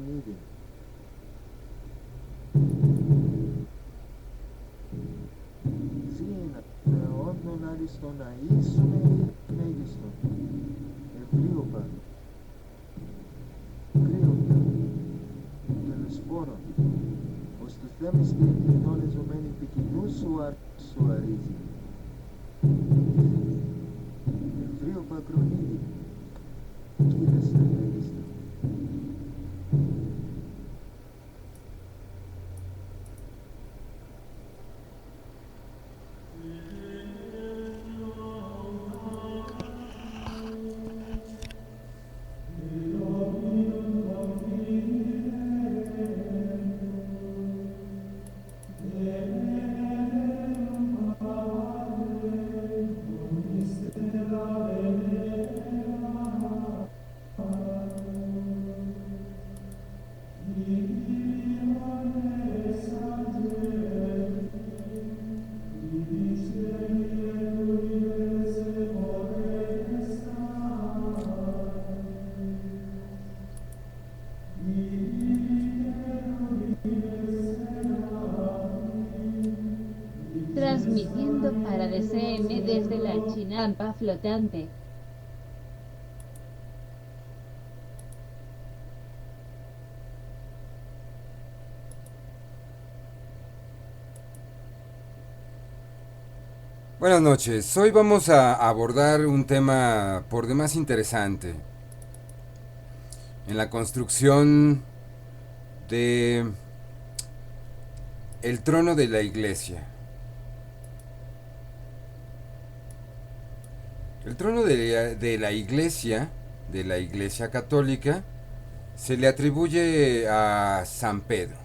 Cronide. Siinä on ariston isme megiston. El criopa. Criota. Telesforon. Ostos temes que dones omeni pequenus suarizi. El criopa cronide. Kiles megiston. Transmitiendo para DCM desde la chinampa flotante. Buenas noches, hoy vamos a abordar un tema por demás interesante en la construcción de el trono de la iglesia. El trono de la iglesia católica, se le atribuye a San Pedro.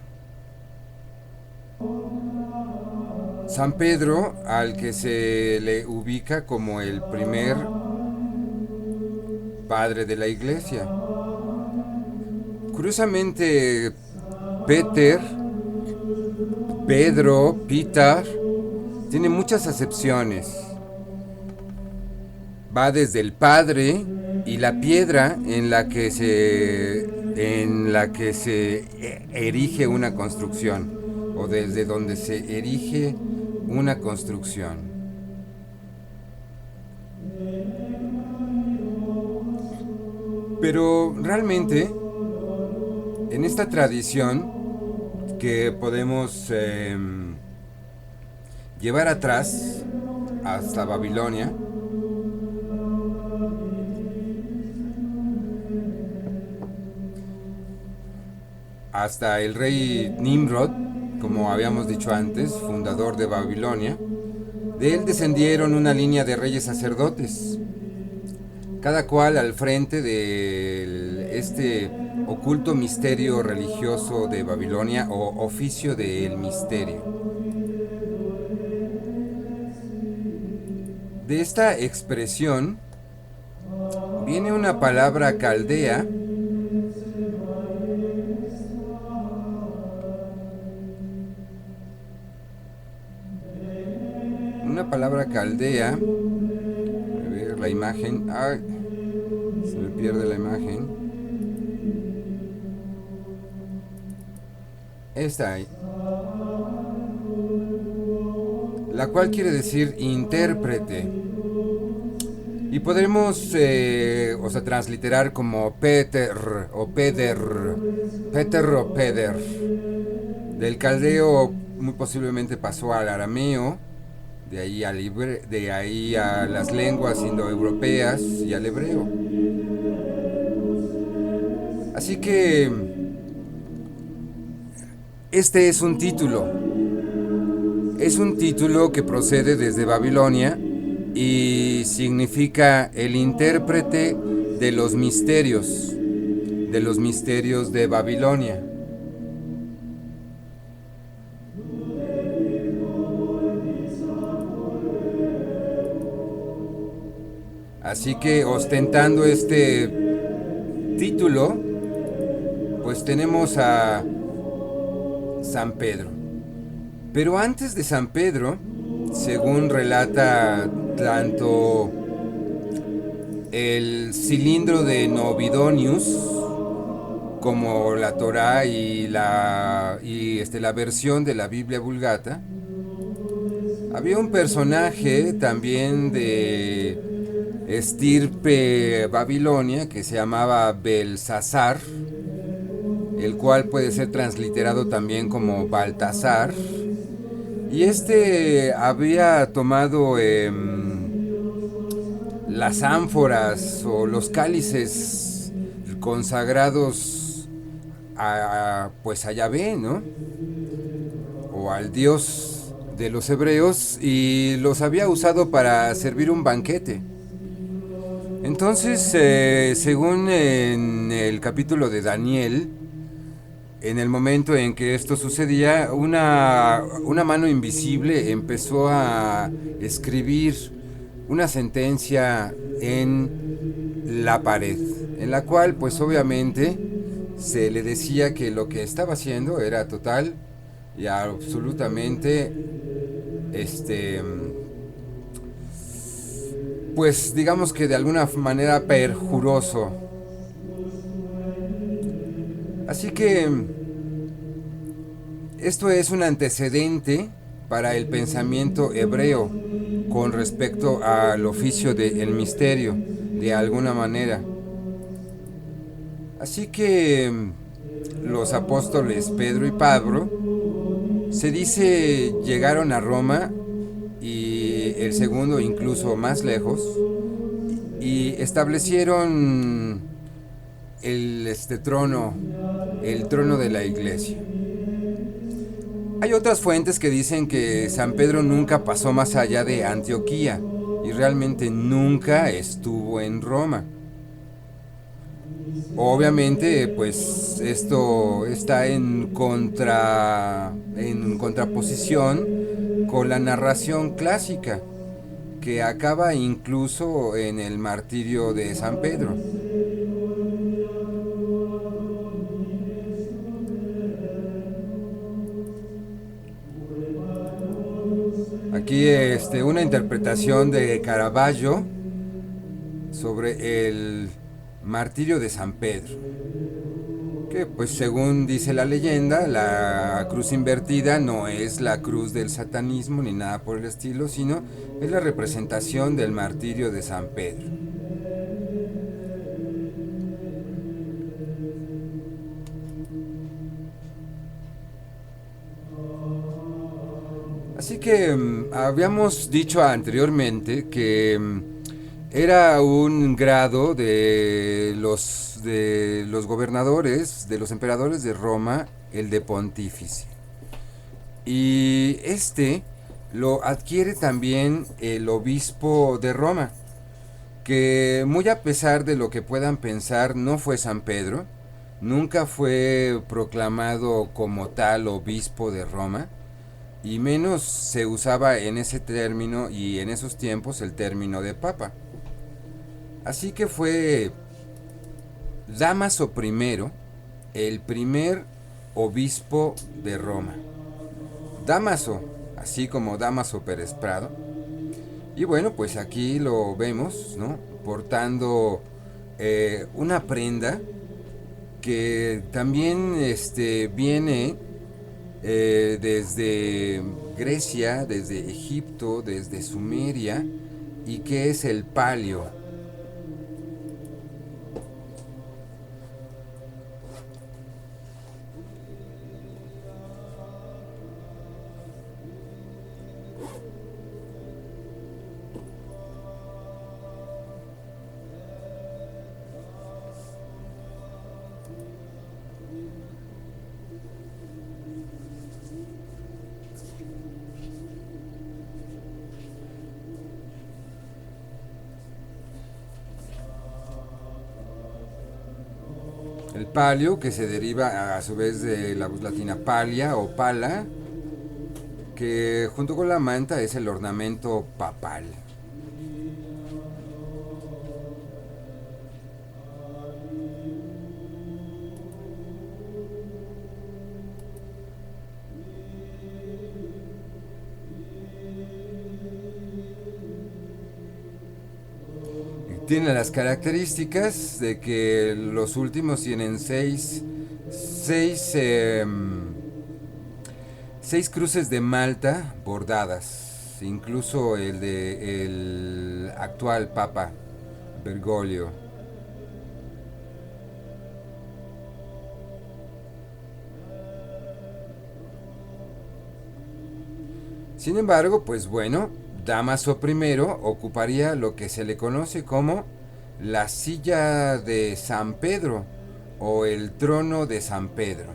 San Pedro, al que se le ubica como el primer padre de la iglesia. Curiosamente, Pedro, Peter, tiene muchas acepciones. Va desde el padre y la piedra en la que se erige una construcción, o desde donde se erige una construcción. Pero realmente, en esta tradición que podemos llevar atrás hasta Babilonia, hasta el rey Nimrod, como habíamos dicho antes, fundador de Babilonia. De él descendieron una línea de reyes sacerdotes, cada cual al frente de este oculto misterio religioso de Babilonia, o oficio del misterio. De esta expresión viene una palabra caldea a ver la imagen, ay, se me pierde la imagen, esta ahí, la cual quiere decir intérprete, y podremos transliterar como Peter o Peder. Del caldeo muy posiblemente pasó al arameo, de ahí a las lenguas indoeuropeas y al hebreo. Así que este es un título que procede desde Babilonia y significa el intérprete de los misterios de Babilonia. Así que, ostentando este título, pues tenemos a San Pedro. Pero antes de San Pedro, según relata tanto el cilindro de Novidonius como la Torá y la versión de la Biblia Vulgata, había un personaje también de estirpe babilonia que se llamaba Belsasar, el cual puede ser transliterado también como Baltasar. Y este había tomado las ánforas o los cálices consagrados pues a Yahvé, ¿no? O al Dios de los hebreos, y los había usado para servir un banquete. Entonces, según en el capítulo de Daniel, en el momento en que esto sucedía, una mano invisible empezó a escribir una sentencia en la pared, en la cual pues obviamente se le decía que lo que estaba haciendo era total y absolutamente, pues digamos que de alguna manera perjuroso. Así que esto es un antecedente para el pensamiento hebreo con respecto al oficio del misterio, de alguna manera. Así que los apóstoles Pedro y Pablo, se dice, llegaron a Roma, y el segundo incluso más lejos, y establecieron trono, el trono de la iglesia. Hay otras fuentes que dicen que San Pedro nunca pasó más allá de Antioquía y realmente nunca estuvo en Roma. Obviamente, pues esto está en contraposición con la narración clásica, que acaba incluso en el martirio de San Pedro. Aquí una interpretación de Caravaggio sobre el martirio de San Pedro, que pues según dice la leyenda, la cruz invertida no es la cruz del satanismo ni nada por el estilo, sino es la representación del martirio de San Pedro. Así que habíamos dicho anteriormente que era un grado de los gobernadores, de los emperadores de Roma, el de pontífice. Y lo adquiere también el obispo de Roma, que muy a pesar de lo que puedan pensar, no fue San Pedro, nunca fue proclamado como tal obispo de Roma, y menos se usaba en ese término y en esos tiempos el término de papa. Así que fue Dámaso I, el primer obispo de Roma. Dámaso, así como Dámaso Pérez Prado. Y bueno, pues aquí lo vemos, ¿no? Portando una prenda que también viene desde Grecia, desde Egipto, desde Sumeria, y que es el palio. El palio, que se deriva a su vez de la voz latina palia o pala, que junto con la manta es el ornamento papal. Tiene las características de que los últimos tienen seis, seis cruces de Malta bordadas, incluso el de el actual Papa Bergoglio. Sin embargo, pues bueno, Damaso I ocuparía lo que se le conoce como la silla de San Pedro o el trono de San Pedro.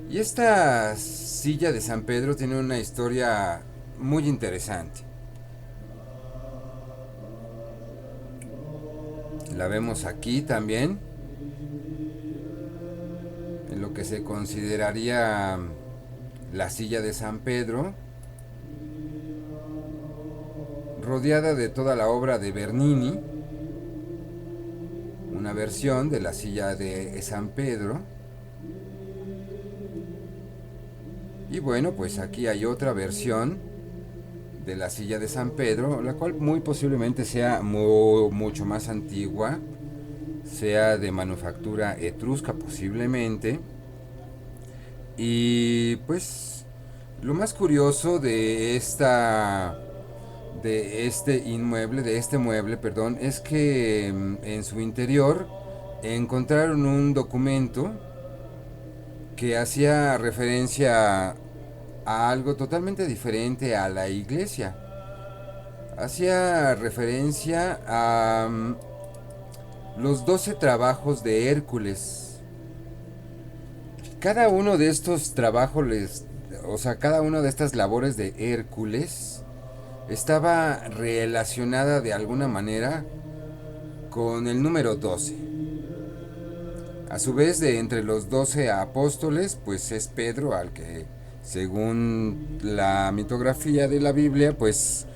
Y esta silla de San Pedro tiene una historia muy interesante. La vemos aquí también, en lo que se consideraría la silla de San Pedro, rodeada de toda la obra de Bernini, una versión de la silla de San Pedro. Y bueno, pues aquí hay otra versión de la silla de San Pedro, la cual muy posiblemente sea mucho más antigua, sea de manufactura etrusca posiblemente. Y pues lo más curioso de este mueble, perdón, es que en su interior encontraron un documento que hacía referencia a algo totalmente diferente a la iglesia. Hacía referencia a los 12 trabajos de Hércules. Cada uno de estos trabajos, o sea, cada una de estas labores de Hércules estaba relacionada de alguna manera con el número 12. A su vez, de entre los 12 apóstoles, pues es Pedro al que, según la mitografía de la Biblia, pues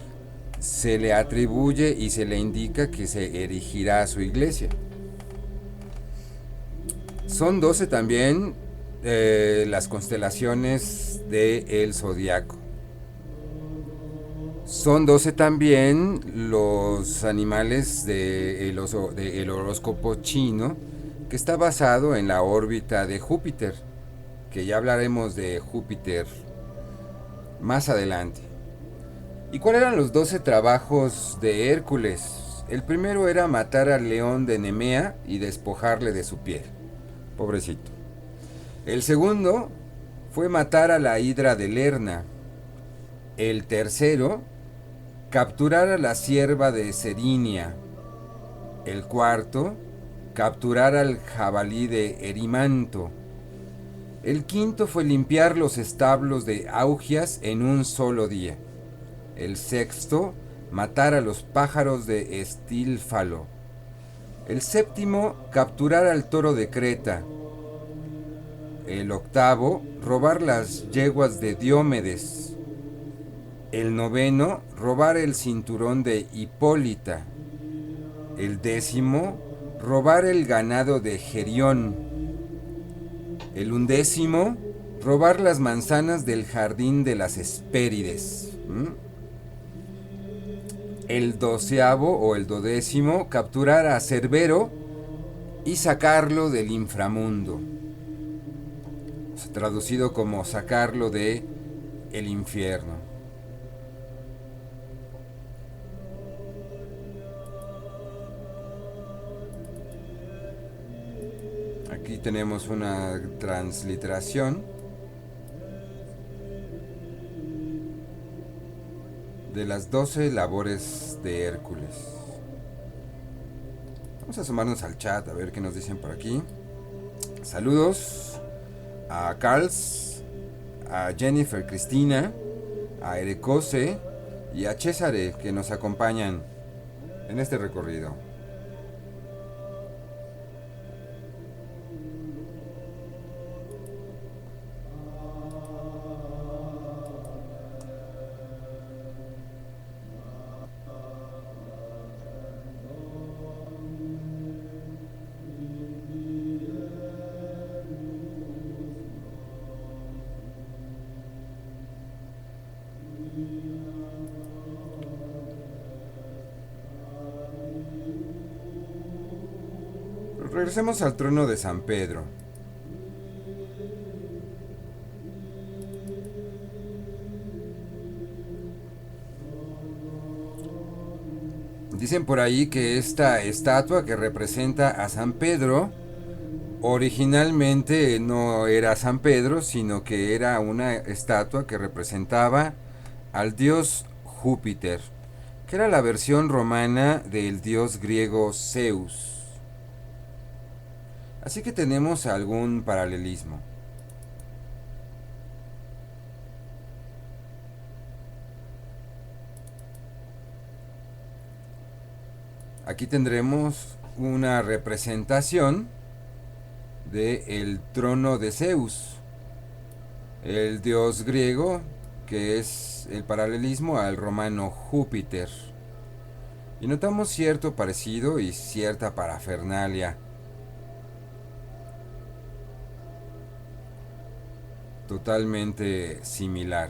se le atribuye y se le indica que se erigirá su iglesia. Son 12 también las constelaciones del zodiaco. Son 12 también los animales del horóscopo chino, que está basado en la órbita de Júpiter, que ya hablaremos de Júpiter más adelante. ¿Y cuáles eran los 12 trabajos de Hércules? El primero era matar al león de Nemea y despojarle de su piel. Pobrecito. El segundo fue matar a la hidra de Lerna. El tercero, capturar a la cierva de Serinia. El cuarto, capturar al jabalí de Erimanto. El quinto fue limpiar los establos de Augias en un solo día. El sexto, matar a los pájaros de Estílfalo. El séptimo, capturar al toro de Creta. El octavo, robar las yeguas de Diomedes. El noveno, robar el cinturón de Hipólita. El décimo, robar el ganado de Gerión. El undécimo, robar las manzanas del jardín de las Hespérides. El doceavo o el dodécimo, capturar a Cerbero y sacarlo del inframundo. O sea, traducido como sacarlo de el infierno. Aquí tenemos una transliteración de las 12 labores de Hércules. Vamos a asomarnos al chat a ver qué nos dicen por aquí. Saludos a Carls, a Jennifer Cristina, a Erecose y a Césare, que nos acompañan en este recorrido. Regresemos al trono de San Pedro. Dicen por ahí que esta estatua que representa a San Pedro originalmente no era San Pedro, sino que era una estatua que representaba al dios Júpiter, que era la versión romana del dios griego Zeus. Así que tenemos algún paralelismo. Aquí tendremos una representación del trono de Zeus, el dios griego, que es el paralelismo al romano Júpiter. Y notamos cierto parecido y cierta parafernalia totalmente similar.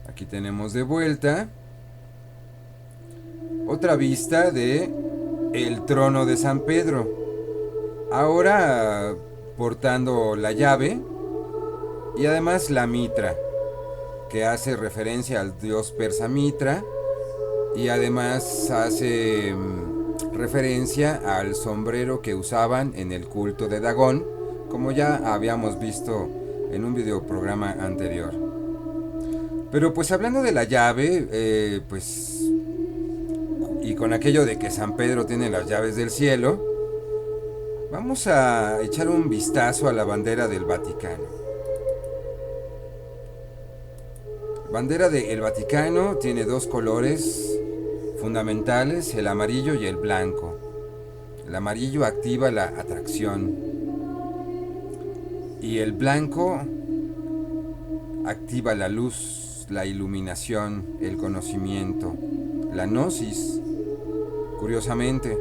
Aquí tenemos de vuelta otra vista de el trono de San Pedro, ahora portando la llave y además la mitra, que hace referencia al dios persa Mitra, y además hace referencia al sombrero que usaban en el culto de Dagón, como ya habíamos visto en un videoprograma anterior. Pero pues hablando de la llave, y con aquello de que San Pedro tiene las llaves del cielo, vamos a echar un vistazo a la bandera del Vaticano. La bandera del Vaticano tiene dos colores fundamentales, el amarillo y el blanco. El amarillo activa la atracción y el blanco activa la luz, la iluminación, el conocimiento, la gnosis. Curiosamente,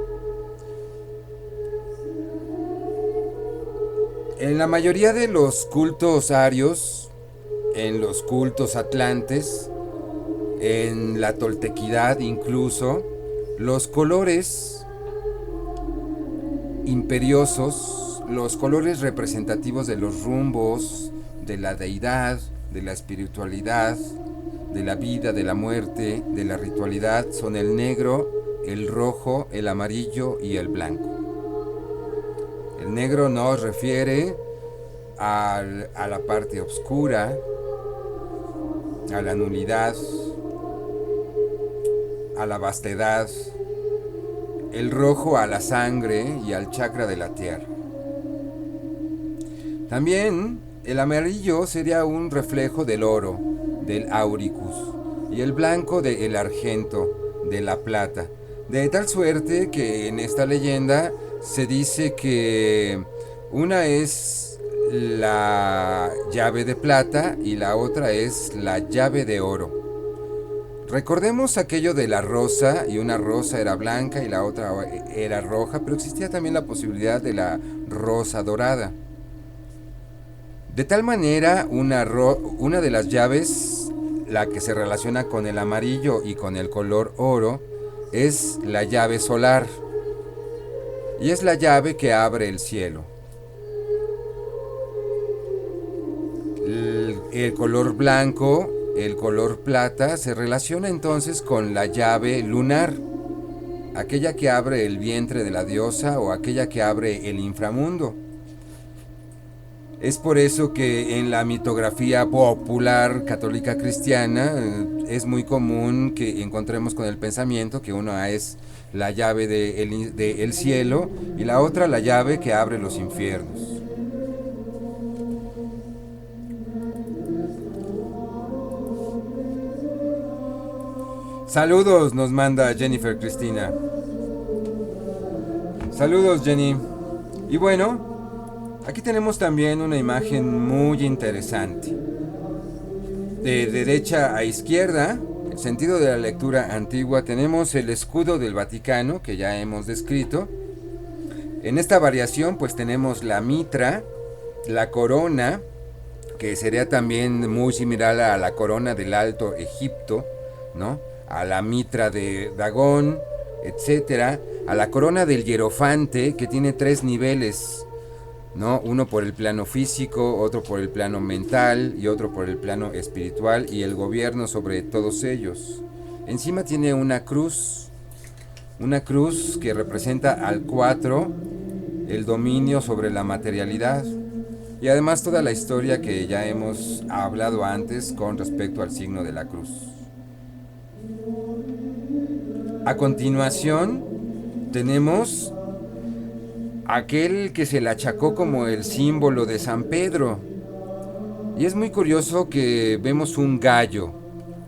en la mayoría de los cultos arios, en los cultos atlantes, en la toltequidad incluso, los colores imperiosos, los colores representativos de los rumbos, de la deidad, de la espiritualidad, de la vida, de la muerte, de la ritualidad, son el negro, el rojo, el amarillo y el blanco. El negro nos refiere a la parte oscura, a la nulidad, a la vastedad. El rojo a la sangre y al chakra de la tierra. También el amarillo sería un reflejo del oro, del auricus, y el blanco del argento, de la plata. De tal suerte que en esta leyenda se dice que una es la llave de plata y la otra es la llave de oro. Recordemos aquello de la rosa, y una rosa era blanca y la otra era roja, pero existía también la posibilidad de la rosa dorada. De tal manera, una de las llaves, la que se relaciona con el amarillo y con el color oro, es la llave solar, y es la llave que abre el cielo. El color blanco, el color plata, se relaciona entonces con la llave lunar, aquella que abre el vientre de la diosa o aquella que abre el inframundo. Es por eso que en la mitografía popular católica cristiana es muy común que encontremos con el pensamiento que una es la llave del cielo y la otra la llave que abre los infiernos. Saludos, nos manda Jennifer Cristina. Saludos, Jenny. Y bueno, aquí tenemos también una imagen muy interesante. De derecha a izquierda, en sentido de la lectura antigua, tenemos el escudo del Vaticano, que ya hemos descrito. En esta variación, pues tenemos la mitra, la corona, que sería también muy similar a la corona del Alto Egipto, ¿no? A la mitra de Dagón, etcétera. a la corona del hierofante, que tiene 3 niveles, ¿no? Uno por el plano físico, otro por el plano mental y otro por el plano espiritual, y el gobierno sobre todos ellos. Encima tiene una cruz que representa al 4, el dominio sobre la materialidad, y además toda la historia que ya hemos hablado antes con respecto al signo de la cruz. A continuación tenemos aquel que se le achacó como el símbolo de San Pedro. Y es muy curioso que vemos un gallo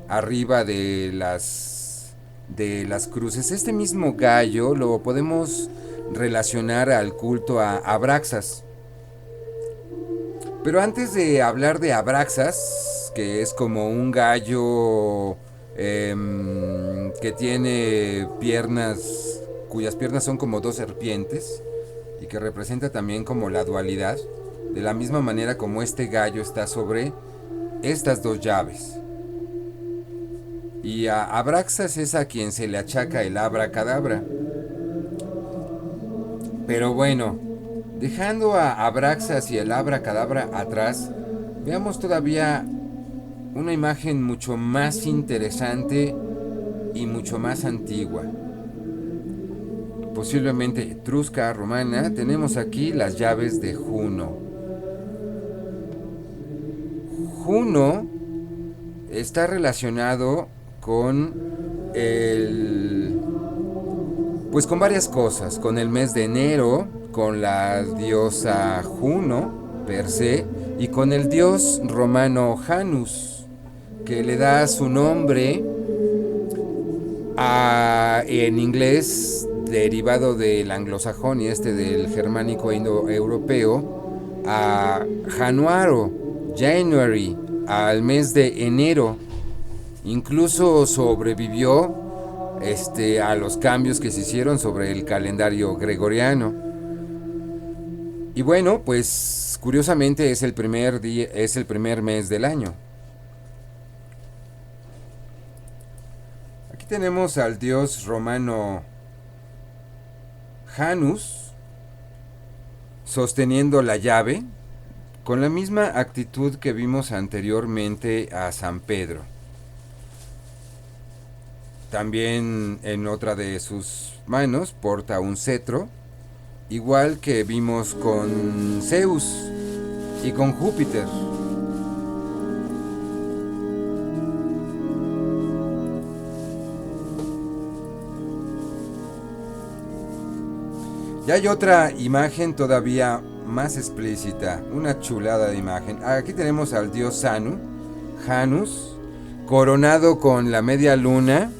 arriba de las cruces. Este mismo gallo lo podemos relacionar al culto a Abraxas. Pero antes de hablar de Abraxas, que es como un gallo que tiene piernas, cuyas piernas son como 2 serpientes, y que representa también como la dualidad, de la misma manera como este gallo está sobre estas 2 llaves. Y a Abraxas es a quien se le achaca el abracadabra. Pero bueno, dejando a Abraxas y el abracadabra atrás, veamos todavía una imagen mucho más interesante y mucho más antigua, posiblemente etrusca, romana. Tenemos aquí las llaves de Juno. Juno está relacionado con pues con varias cosas, con el mes de enero, con la diosa Juno per se, y con el dios romano Janus, que le da su nombre en inglés, derivado del anglosajón y del germánico indoeuropeo, a Januaro, January, al mes de enero. Incluso sobrevivió a los cambios que se hicieron sobre el calendario gregoriano. Y bueno, pues curiosamente es el primer mes del año. Aquí tenemos al dios romano Janus sosteniendo la llave, con la misma actitud que vimos anteriormente a San Pedro. También en otra de sus manos porta un cetro, igual que vimos con Zeus y con Júpiter. Y hay otra imagen todavía más explícita, una chulada de imagen. Aquí tenemos al dios Janus, coronado con la media luna.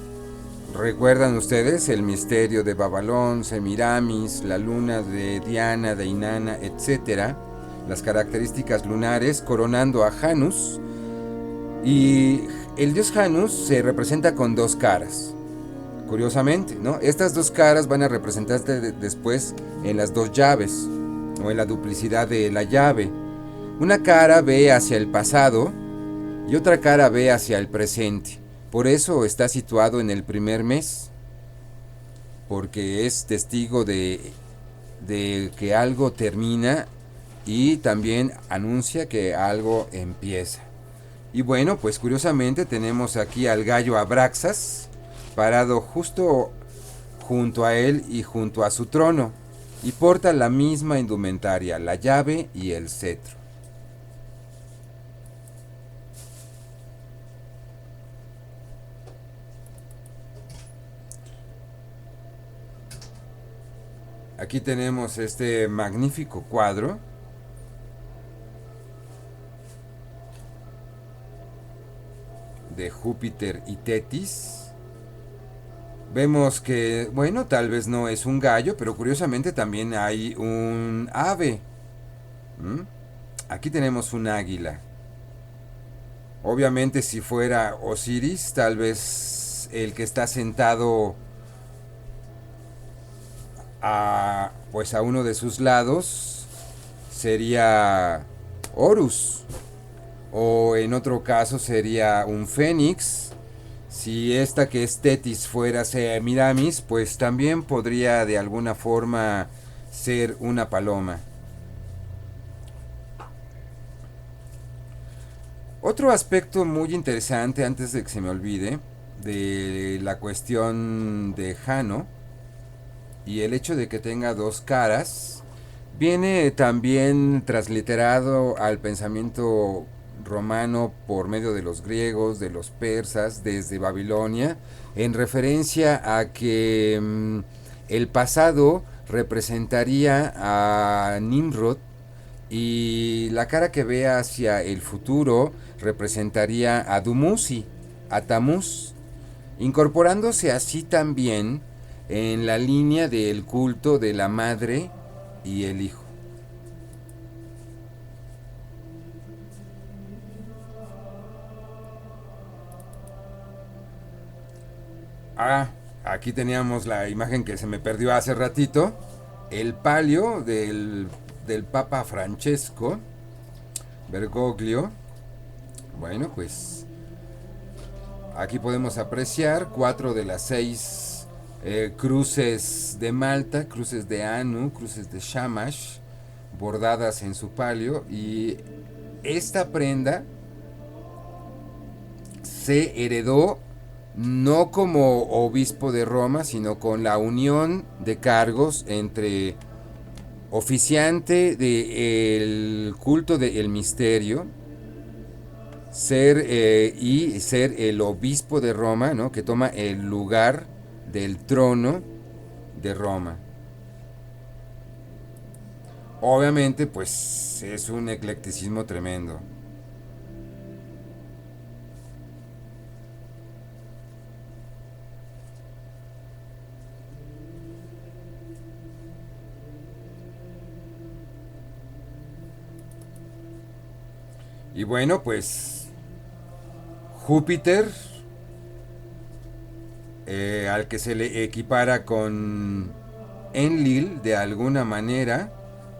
¿Recuerdan ustedes el misterio de Babalón, Semiramis, la luna de Diana, de Inanna, etcétera? Las características lunares coronando a Janus. Y el dios Janus se representa con 2 caras. Curiosamente, ¿no? Estas 2 caras van a representarse después en las 2 llaves, o en la duplicidad de la llave. Una cara ve hacia el pasado y otra cara ve hacia el presente. Por eso está situado en el primer mes, porque es testigo de que algo termina y también anuncia que algo empieza. Y bueno, pues curiosamente tenemos aquí al gallo Abraxas parado justo junto a él y junto a su trono, y porta la misma indumentaria, la llave y el cetro. Aquí tenemos este magnífico cuadro de Júpiter y Tetis. Vemos que, bueno, tal vez no es un gallo, pero curiosamente también hay un ave. Aquí tenemos un águila. Obviamente si fuera Osiris, tal vez el que está sentado a uno de sus lados sería Horus, o en otro caso sería un fénix Si esta que es Tetis fuera Semiramis, pues también podría de alguna forma ser una paloma. Otro aspecto muy interesante, antes de que se me olvide, de la cuestión de Jano y el hecho de que tenga dos caras, viene también transliterado al pensamiento romano por medio de los griegos, de los persas, desde Babilonia, en referencia a que el pasado representaría a Nimrod y la cara que ve hacia el futuro representaría a Dumuzi, a Tamuz, incorporándose así también en la línea del culto de la madre y el hijo. Ah, aquí teníamos la imagen que se me perdió hace ratito, el palio del Papa Francesco Bergoglio. Bueno, pues aquí podemos apreciar 4 de las 6 cruces de Malta, cruces de Anu, cruces de Shamash, bordadas en su palio. Y esta prenda se heredó no como obispo de Roma, sino con la unión de cargos entre oficiante del culto del misterio, y ser el obispo de Roma, ¿no? Que toma el lugar del trono de Roma. Obviamente, pues es un eclecticismo tremendo. Y bueno, pues Júpiter, al que se le equipara con Enlil de alguna manera,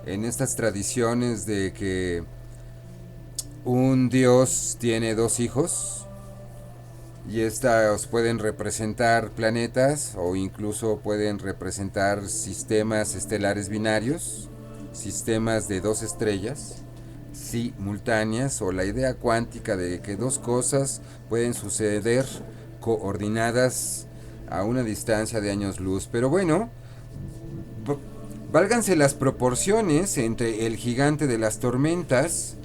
en estas tradiciones de que un dios tiene dos hijos y estos pueden representar planetas o incluso pueden representar sistemas estelares binarios, sistemas de dos estrellas simultáneas, o la idea cuántica de que dos cosas pueden suceder coordinadas a una distancia de años luz. Pero bueno, válganse las proporciones entre el gigante de las tormentas,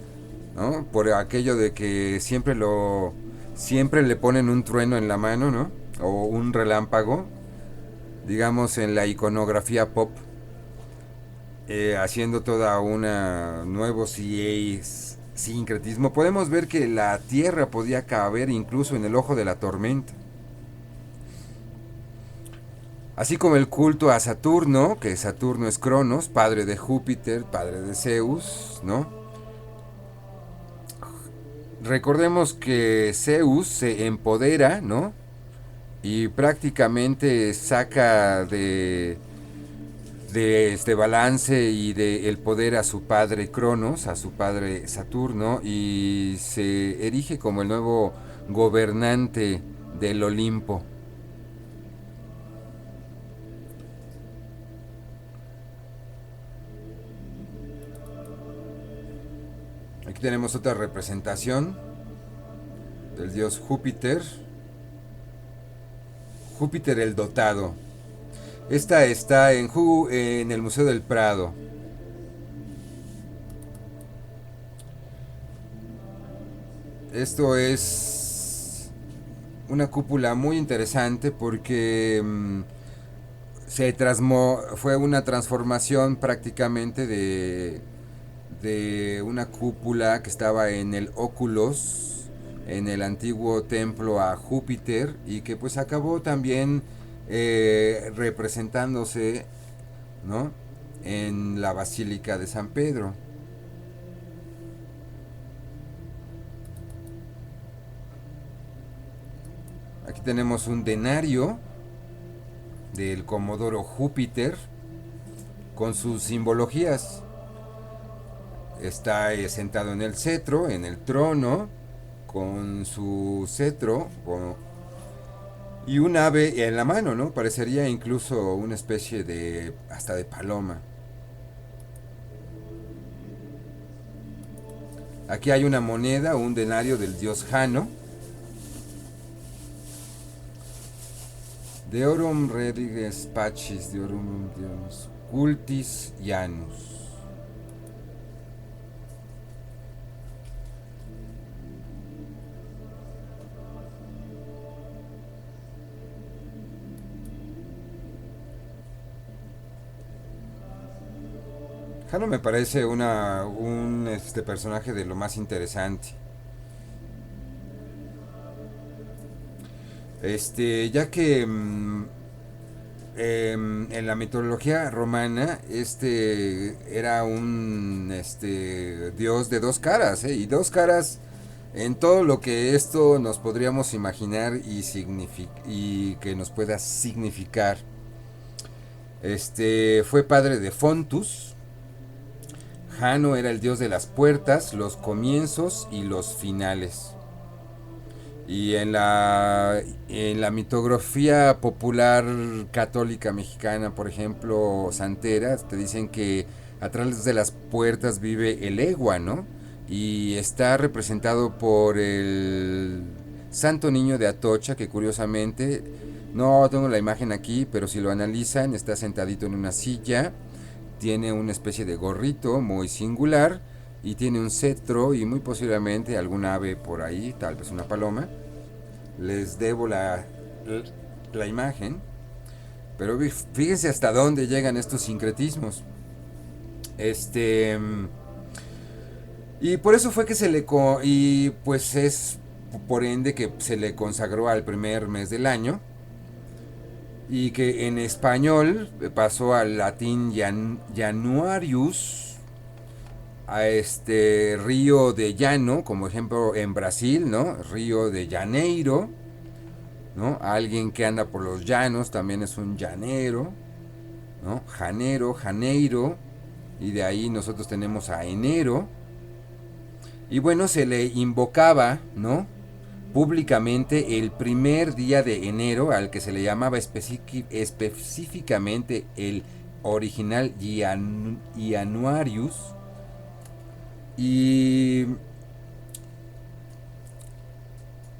¿no? Por aquello de que siempre le ponen un trueno en la mano, ¿no? O un relámpago, digamos en la iconografía pop, haciendo toda una nuevo sincretismo. Podemos ver que la Tierra podía caber incluso en el ojo de la tormenta. Así como el culto a Saturno, que Saturno es Cronos, padre de Júpiter, padre de Zeus, ¿no? Recordemos que Zeus se empodera, ¿no? Y prácticamente saca de este balance y de el poder a su padre Cronos, a su padre Saturno, y se erige como el nuevo gobernante del Olimpo. Aquí tenemos otra representación del dios Júpiter. Júpiter el dotado. Esta está en el Museo del Prado. Esto es una cúpula muy interesante porque fue una transformación prácticamente de una cúpula que estaba en el Óculos, en el antiguo templo a Júpiter, y que pues acabó también representándose, ¿no?, en la Basílica de San Pedro. Aquí tenemos un denario del Comodoro Júpiter con sus simbologías. Está sentado en el cetro, en el trono, con su cetro, Y un ave en la mano, ¿no? Parecería incluso una especie de, hasta de paloma. Aquí hay una moneda, un denario del dios Jano. Deorum rediges pacis, deorum dios cultis Janus. Jano me parece un personaje de lo más interesante. Ya que en la mitología romana, era un dios de dos caras, ¿eh? Y dos caras en todo lo que esto nos podríamos imaginar y que nos pueda significar. Fue padre de Fontus. Jano era el dios de las puertas, los comienzos y los finales. Y en la mitografía popular católica mexicana, por ejemplo, santera, te dicen que atrás de las puertas vive el egua, ¿no? Y está representado por el Santo Niño de Atocha, que curiosamente, no tengo la imagen aquí, pero si lo analizan, está sentadito en una silla, tiene una especie de gorrito muy singular y tiene un cetro y muy posiblemente algún ave por ahí, tal vez una paloma. Les debo la imagen, pero fíjense hasta dónde llegan estos sincretismos. Y por eso fue que y pues es por ende que se le consagró al primer mes del año y que en español pasó al latín Januarius, a Río de Llano, como ejemplo en Brasil, ¿no? Río de Janeiro, ¿no? Alguien que anda por los llanos también es un llanero, ¿no? Janero, Janeiro, y de ahí nosotros tenemos a enero. Y bueno, se le invocaba, ¿no? Públicamente el primer día de enero, al que se le llamaba específicamente el original Januarius. Y,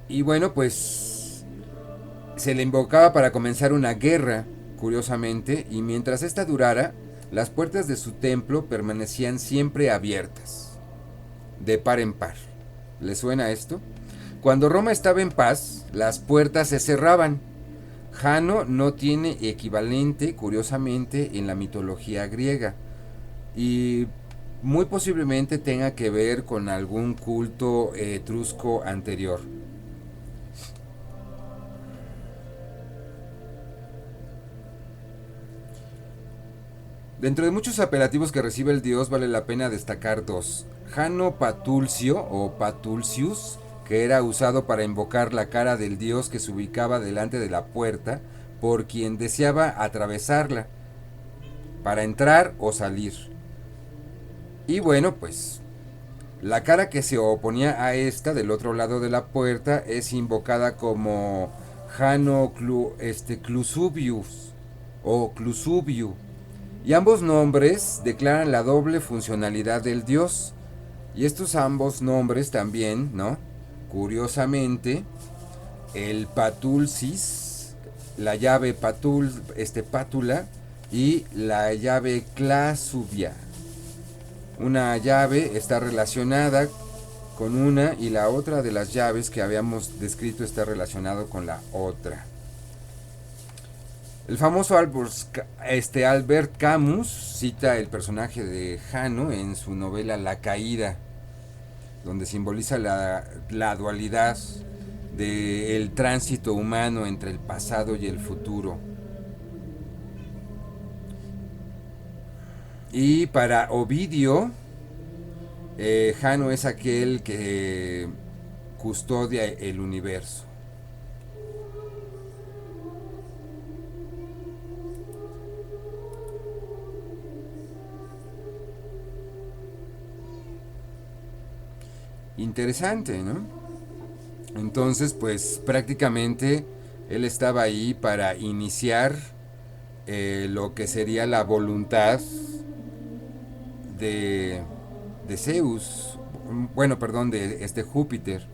y bueno, pues se le invocaba para comenzar una guerra, curiosamente, y mientras esta durara, las puertas de su templo permanecían siempre abiertas, de par en par. ¿Le suena esto? Cuando Roma estaba en paz, las puertas se cerraban. Jano no tiene equivalente, curiosamente, en la mitología griega. Y muy posiblemente tenga que ver con algún culto etrusco anterior. Dentro de muchos apelativos que recibe el dios vale la pena destacar dos. Jano Patulcio o Patulcius, que era usado para invocar la cara del dios que se ubicaba delante de la puerta por quien deseaba atravesarla, para entrar o salir. Y bueno, pues la cara que se oponía a esta del otro lado de la puerta es invocada como Jano Clusubius o Clusubiu. Y ambos nombres declaran la doble funcionalidad del dios. Y estos ambos nombres también, ¿no? Curiosamente, el patulcis, la llave pátula y la llave clasubia. Una llave está relacionada con una y la otra de las llaves que habíamos descrito está relacionado con la otra. El famoso Albert Camus cita el personaje de Jano en su novela La Caída, donde simboliza la dualidad del tránsito humano entre el pasado y el futuro. Y para Ovidio, Jano es aquel que custodia el universo. Interesante, ¿no? Entonces, pues prácticamente Él estaba ahí para iniciar lo que sería la voluntad de, de Zeus, bueno, perdón, de este Júpiter.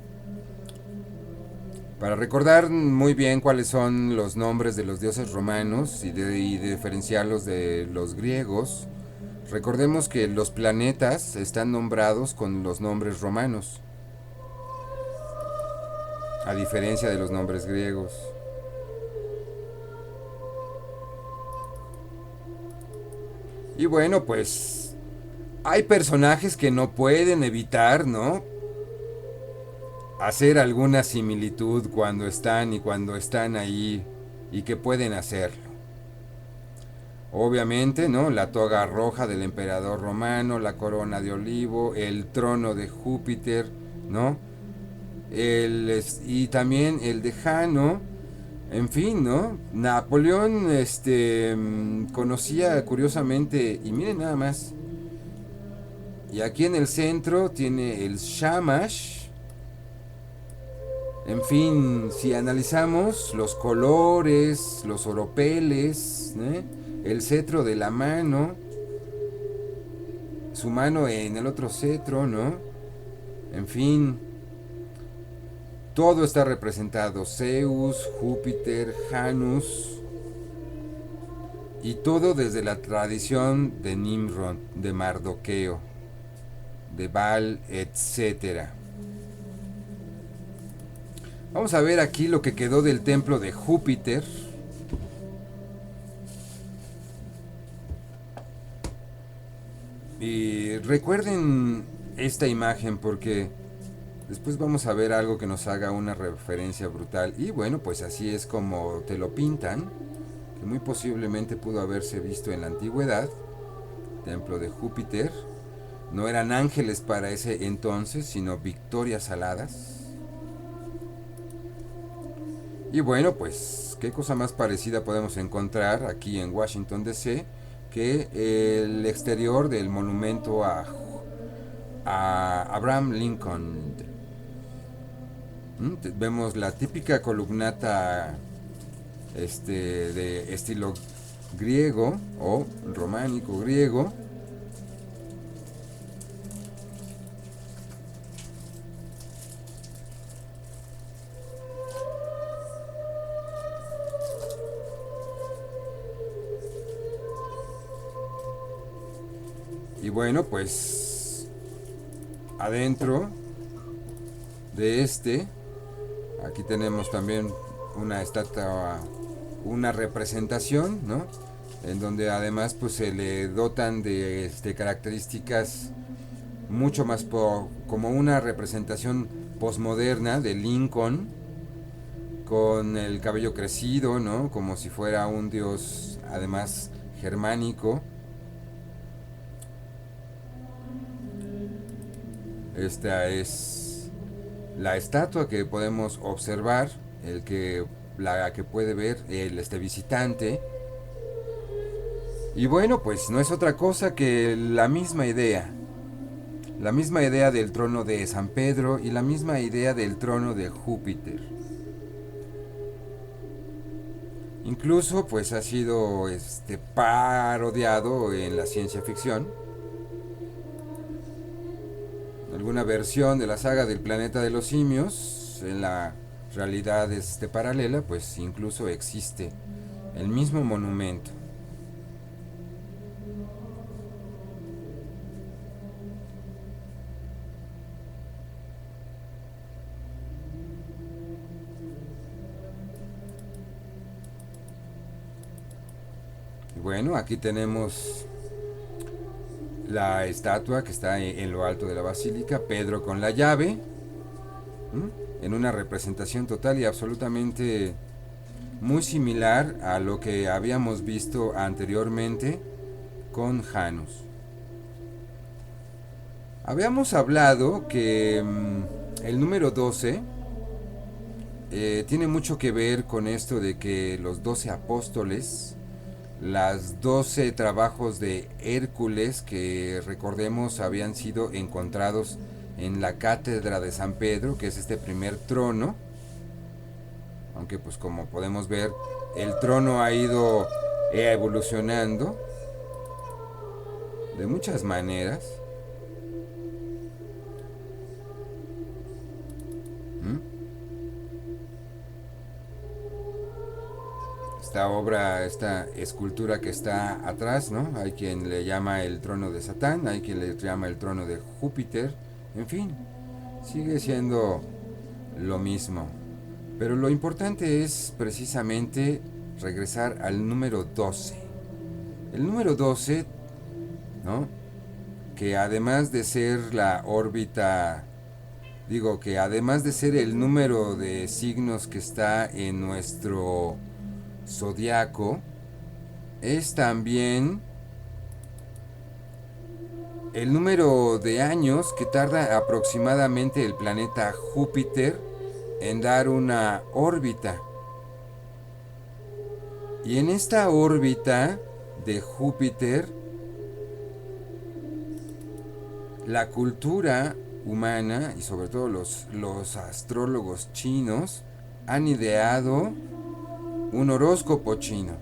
Para recordar muy bien cuáles son los nombres de los dioses romanos y de diferenciarlos de los griegos, recordemos que los planetas están nombrados con los nombres romanos, a diferencia de los nombres griegos. Y bueno, pues hay personajes que no pueden evitar, ¿no?, hacer alguna similitud cuando están y cuando están ahí y que pueden hacerlo. Obviamente, ¿no?, la toga roja del emperador romano, la corona de olivo, el trono de Júpiter, ¿no? Y también el de Jano, en fin, ¿no? Napoleón conocía curiosamente, y miren nada más, y aquí en el centro tiene el Shamash. En fin, si analizamos los colores, los oropeles, ¿eh?, el cetro de la mano, su mano en el otro cetro, ¿no? En fin, todo está representado: Zeus, Júpiter, Janus, y todo desde la tradición de Nimrod, de Mardoqueo, de Baal, etcétera. Vamos a ver aquí lo que quedó del templo de Júpiter. Y recuerden esta imagen porque después vamos a ver algo que nos haga una referencia brutal. Y bueno, pues así es como te lo pintan, que muy posiblemente pudo haberse visto en la antigüedad. Templo de Júpiter. No eran ángeles para ese entonces, sino victorias aladas. Y bueno, pues, ¿qué cosa más parecida podemos encontrar aquí en Washington, D.C., que el exterior del monumento a Abraham Lincoln? Vemos la típica columnata de estilo griego o románico griego. Y bueno, pues adentro de aquí tenemos también una estatua, una representación, ¿no?, en donde además pues se le dotan de características mucho más como una representación posmoderna de Lincoln, con el cabello crecido, ¿no?, como si fuera un dios además germánico. Esta es la estatua que podemos observar, la que puede ver el visitante. Y bueno, pues no es otra cosa que la misma idea del trono de San Pedro y la misma idea del trono de Júpiter. Incluso pues ha sido parodiado en la ciencia ficción. Alguna versión de la saga del planeta de los simios, en la realidad paralela, pues incluso existe el mismo monumento. Y bueno, aquí tenemos la estatua que está en lo alto de la basílica, Pedro con la llave, en una representación total y absolutamente muy similar a lo que habíamos visto anteriormente con Janus. Habíamos hablado que el número 12 tiene mucho que ver con esto de que los 12 apóstoles, las 12 trabajos de Hércules, que recordemos habían sido encontrados en la cátedra de San Pedro, que es este primer trono, aunque pues como podemos ver, el trono ha ido evolucionando de muchas maneras. ¿Mm? Esta obra, esta escultura que está atrás, ¿no? Hay quien le llama el trono de Satán, hay quien le llama el trono de Júpiter, en fin, sigue siendo lo mismo. Pero lo importante es precisamente regresar al número 12. El número 12, ¿no? Que además de ser la órbita, digo que además de ser el número de signos que está en nuestro zodiaco, es también el número de años que tarda aproximadamente el planeta Júpiter en dar una órbita. Y en esta órbita de Júpiter, la cultura humana y sobre todo los astrólogos chinos han ideado un horóscopo chino.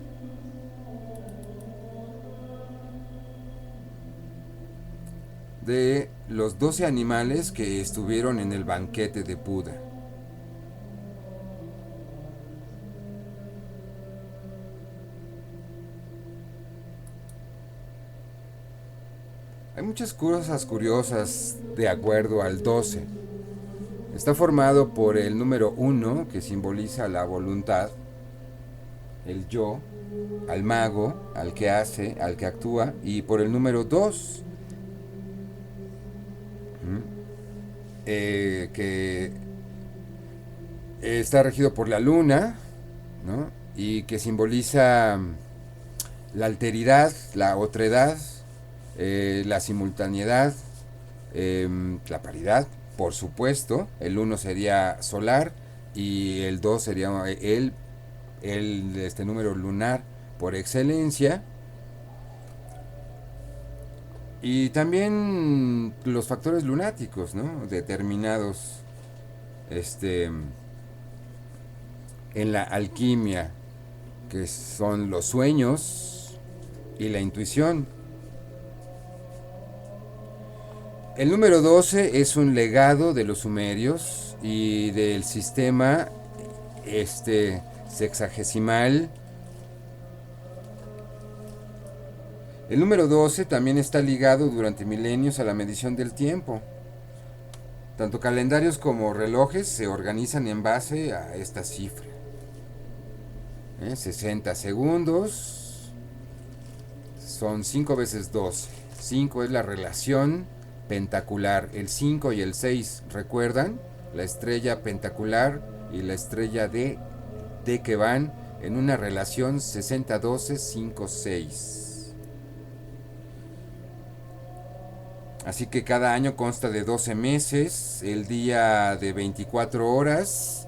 De los 12 animales que estuvieron en el banquete de Buda. Hay muchas cosas curiosas de acuerdo al 12. Está formado por el número 1, que simboliza la voluntad, el yo, al mago, al que hace, al que actúa, y por el número 2, que está regido por la luna, ¿no? Y que simboliza la alteridad, la otredad, la simultaneidad, la paridad, por supuesto. El 1 sería solar y el 2 sería este número lunar por excelencia. Y también los factores lunáticos, ¿no? Determinados en la alquimia, que son los sueños y la intuición. El número 12 es un legado de los sumerios y del sistema sexagesimal. El número 12 también está ligado durante milenios a la medición del tiempo. Tanto calendarios como relojes se organizan en base a esta cifra. 60 segundos son 5 veces 12. 5 es la relación pentacular. El 5 y el 6, ¿recuerdan? La estrella pentacular y la estrella D que van en una relación 60-12-5-6. Así que cada año consta de 12 meses, el día de 24 horas,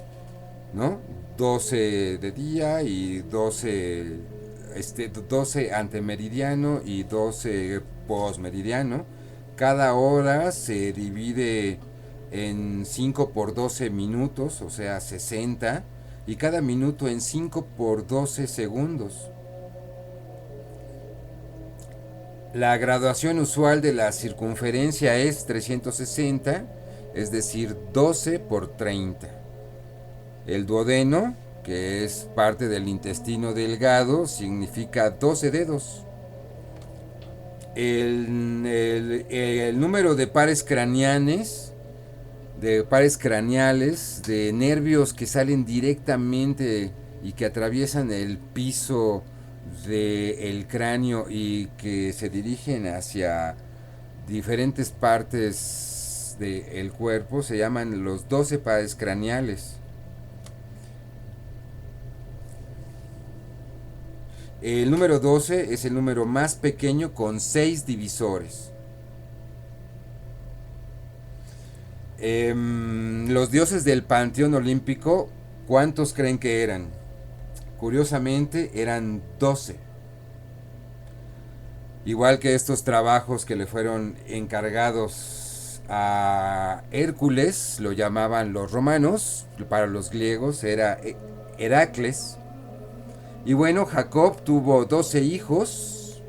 ¿no? 12 de día y 12 antemeridiano y 12 postmeridiano. Cada hora se divide en 5 por 12 minutos, o sea 60, y cada minuto en 5 por 12 segundos. La graduación usual de la circunferencia es 360, es decir, 12 por 30. El duodeno, que es parte del intestino delgado, significa 12 dedos. El número de pares craneales, de nervios que salen directamente y que atraviesan el piso del cráneo y que se dirigen hacia diferentes partes del cuerpo, se llaman los 12 pares craneales. El número 12 es el número más pequeño con 6 divisores. Los dioses del panteón olímpico, ¿cuántos creen que eran? Curiosamente eran 12. Igual que estos trabajos que le fueron encargados a Hércules, lo llamaban los romanos, para los griegos era Heracles. Y bueno, Jacob tuvo 12 hijos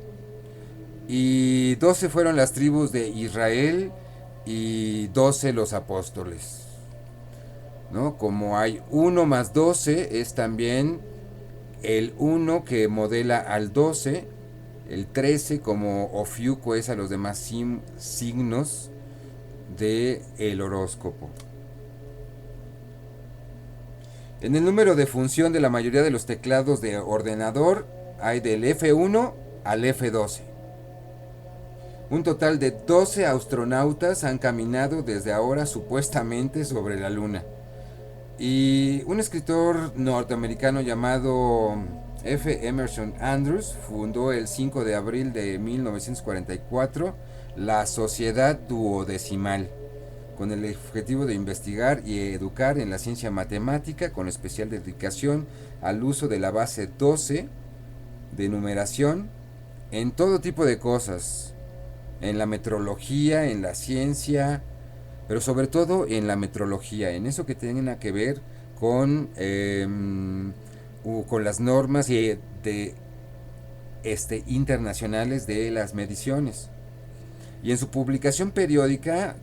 y 12 fueron las tribus de Israel y 12 los apóstoles, ¿no? Como hay 1 más 12 es también el 1 que modela al 12, el 13 como Ofiuco es a los demás signos del horóscopo. En el número de función de la mayoría de los teclados de ordenador hay del F1 al F12. Un total de 12 astronautas han caminado desde ahora supuestamente sobre la Luna. Y un escritor norteamericano llamado F. Emerson Andrews fundó el 5 de abril de 1944 la Sociedad Duodecimal, con el objetivo de investigar y educar en la ciencia matemática, con especial dedicación al uso de la base 12 de numeración en todo tipo de cosas, en la metrología, en la ciencia, pero sobre todo en la metrología, en eso que tenga que ver con las normas internacionales de las mediciones. Y en su publicación periódica,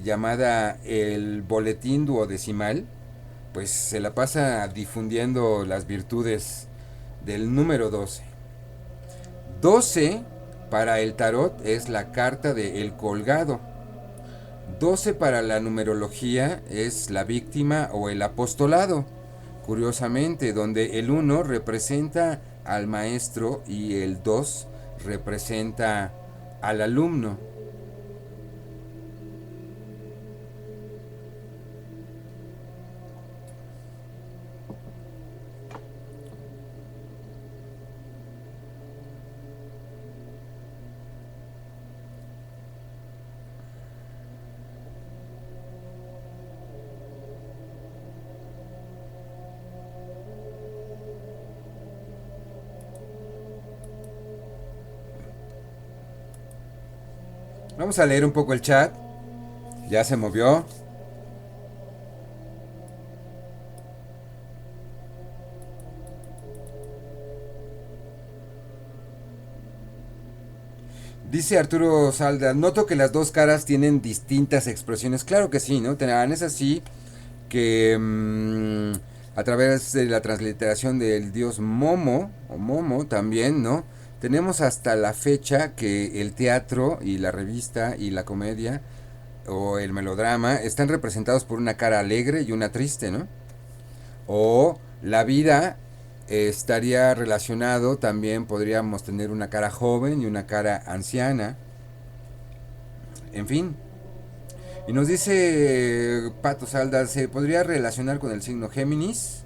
llamada el Boletín Duodecimal, pues se la pasa difundiendo las virtudes del número 12. 12 para el tarot es la carta de El Colgado. 12 para la numerología es la víctima o el apostolado, curiosamente, donde el 1 representa al maestro y el 2 representa al alumno. Vamos a leer un poco el chat. Ya se movió. Dice Arturo Salda, noto que las dos caras tienen distintas expresiones. Claro que sí, ¿no? Es así que a través de la transliteración del dios Momo, o Momo también, ¿no? Tenemos hasta la fecha que el teatro y la revista y la comedia o el melodrama están representados por una cara alegre y una triste, ¿no? O la vida estaría relacionado, también podríamos tener una cara joven y una cara anciana. En fin. Y nos dice Pato Salda, ¿se podría relacionar con el signo Géminis?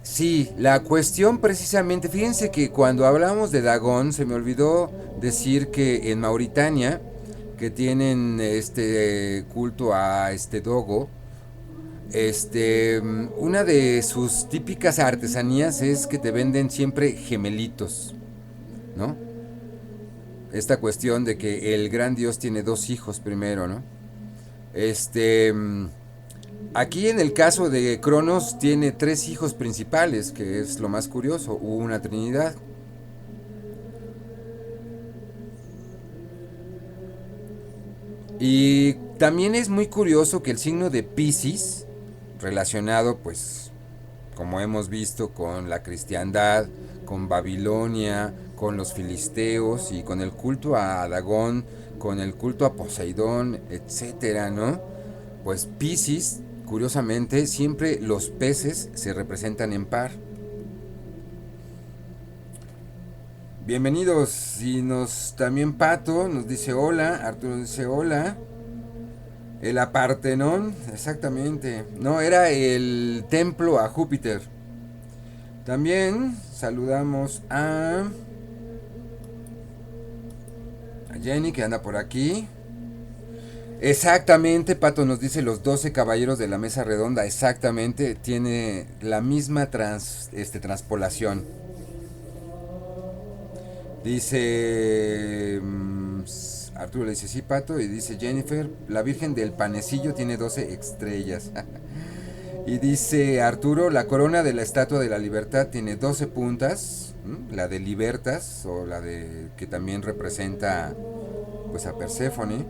Sí, la cuestión precisamente, fíjense que cuando hablamos de Dagón, se me olvidó decir que en Mauritania, que tienen este culto a este dogo, una de sus típicas artesanías es que te venden siempre gemelitos, ¿no? Esta cuestión de que el gran dios tiene 2 hijos primero, ¿no? Aquí en el caso de Cronos tiene 3 hijos principales, que es lo más curioso, hubo una trinidad. Y también es muy curioso que el signo de Piscis, relacionado pues, como hemos visto, con la cristiandad, con Babilonia, con los filisteos y con el culto a Dagón, con el culto a Poseidón, etcétera, ¿no? Pues Piscis, curiosamente, siempre los peces se representan en par. Bienvenidos, y también Pato nos dice hola, Arturo dice hola. El Apartenón, exactamente. No, era el templo a Júpiter. También saludamos a Jenny, que anda por aquí. Exactamente, Pato nos dice los 12 caballeros de la mesa redonda. Exactamente, tiene la misma transpolación. Dice Arturo, le dice sí, Pato, y dice Jennifer, la Virgen del Panecillo tiene 12 estrellas. Y dice Arturo, la corona de la Estatua de la Libertad tiene 12 puntas, la de Libertas, o la de que también representa pues a Perséfone.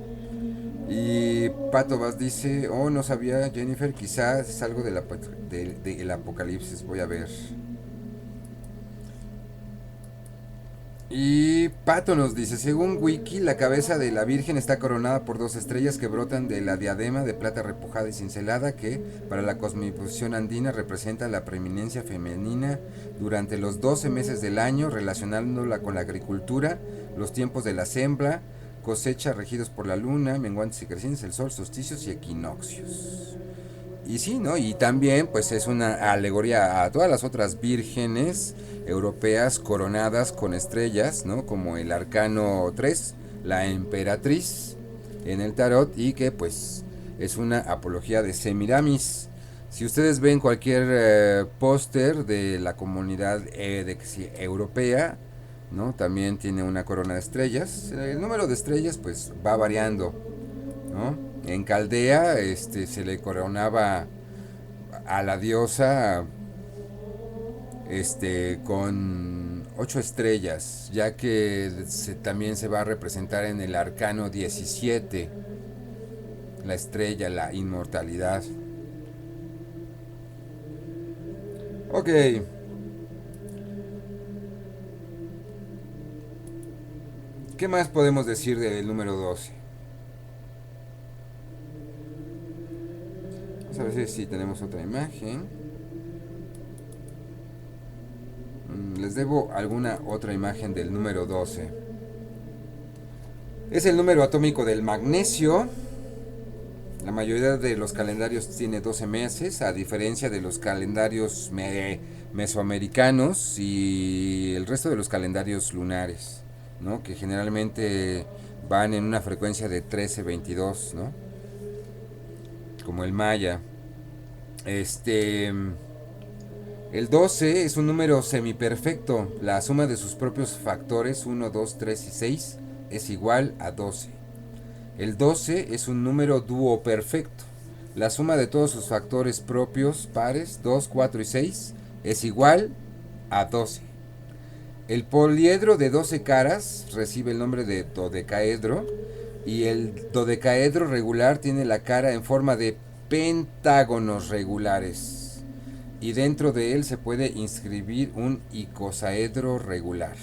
Y Pato Vaz dice, oh, no sabía Jennifer, quizás es algo del Apocalipsis, voy a ver. Y Pato nos dice, según Wiki, la cabeza de la Virgen está coronada por 2 estrellas que brotan de la diadema de plata repujada y cincelada que, para la cosmovisión andina, representa la preeminencia femenina durante los 12 meses del año, relacionándola con la agricultura, los tiempos de la siembra, cosecha regidos por la luna, menguantes y crecientes, el sol, solsticios y equinoccios. Y sí, ¿no? Y también pues es una alegoría a todas las otras vírgenes europeas coronadas con estrellas, ¿no? Como el arcano 3, la emperatriz en el tarot, y que pues es una apología de Semiramis. Si ustedes ven cualquier póster de la comunidad europea, ¿no? También tiene una corona de estrellas. El número de estrellas pues va variando, ¿no? En Caldea se le coronaba a la diosa con 8 estrellas, ya que también se va a representar en el arcano 17, la estrella, la inmortalidad. Ok. ¿Qué más podemos decir del número 12? Vamos a ver si tenemos otra imagen. Les debo alguna otra imagen del número 12. Es el número atómico del magnesio. La mayoría de los calendarios tiene 12 meses, a diferencia de los calendarios mesoamericanos y el resto de los calendarios lunares, ¿no? Que generalmente van en una frecuencia de 13-22, ¿no? Como el maya. El 12 es un número semiperfecto. La suma de sus propios factores 1, 2, 3 y 6 es igual a 12. El 12 es un número duoperfecto. La suma de todos sus factores propios pares 2, 4 y 6 es igual a 12. El poliedro de 12 caras recibe el nombre de dodecaedro, y el dodecaedro regular tiene la cara en forma de pentágonos regulares, y dentro de él se puede inscribir un icosaedro regular.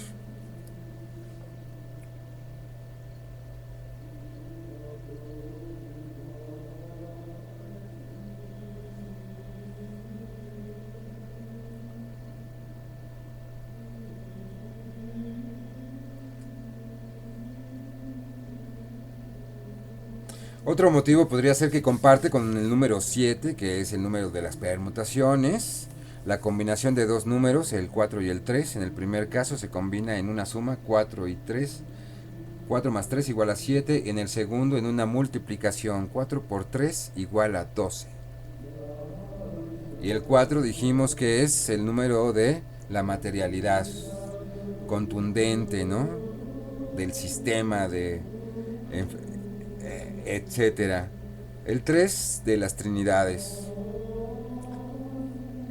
Otro motivo podría ser que comparte con el número 7, que es el número de las permutaciones. La combinación de dos números, el 4 y el 3, en el primer caso se combina en una suma 4 y 3. 4 más 3 igual a 7. En el segundo en una multiplicación 4 por 3 igual a 12. Y el 4 dijimos que es el número de la materialidad contundente, ¿no? Del sistema de etcétera. El 3 de las Trinidades.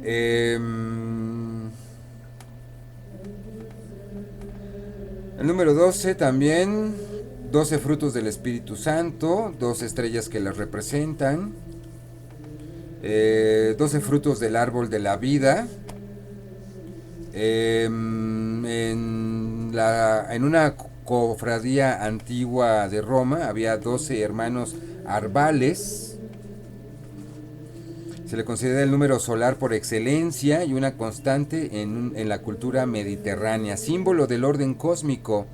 El número 12 también, 12 frutos del Espíritu Santo, 12 estrellas que las representan, 12 frutos del árbol de la vida. En una cofradía antigua de Roma había 12 hermanos arbales. Se le considera el número solar por excelencia y una constante en la cultura mediterránea, símbolo del orden cósmico,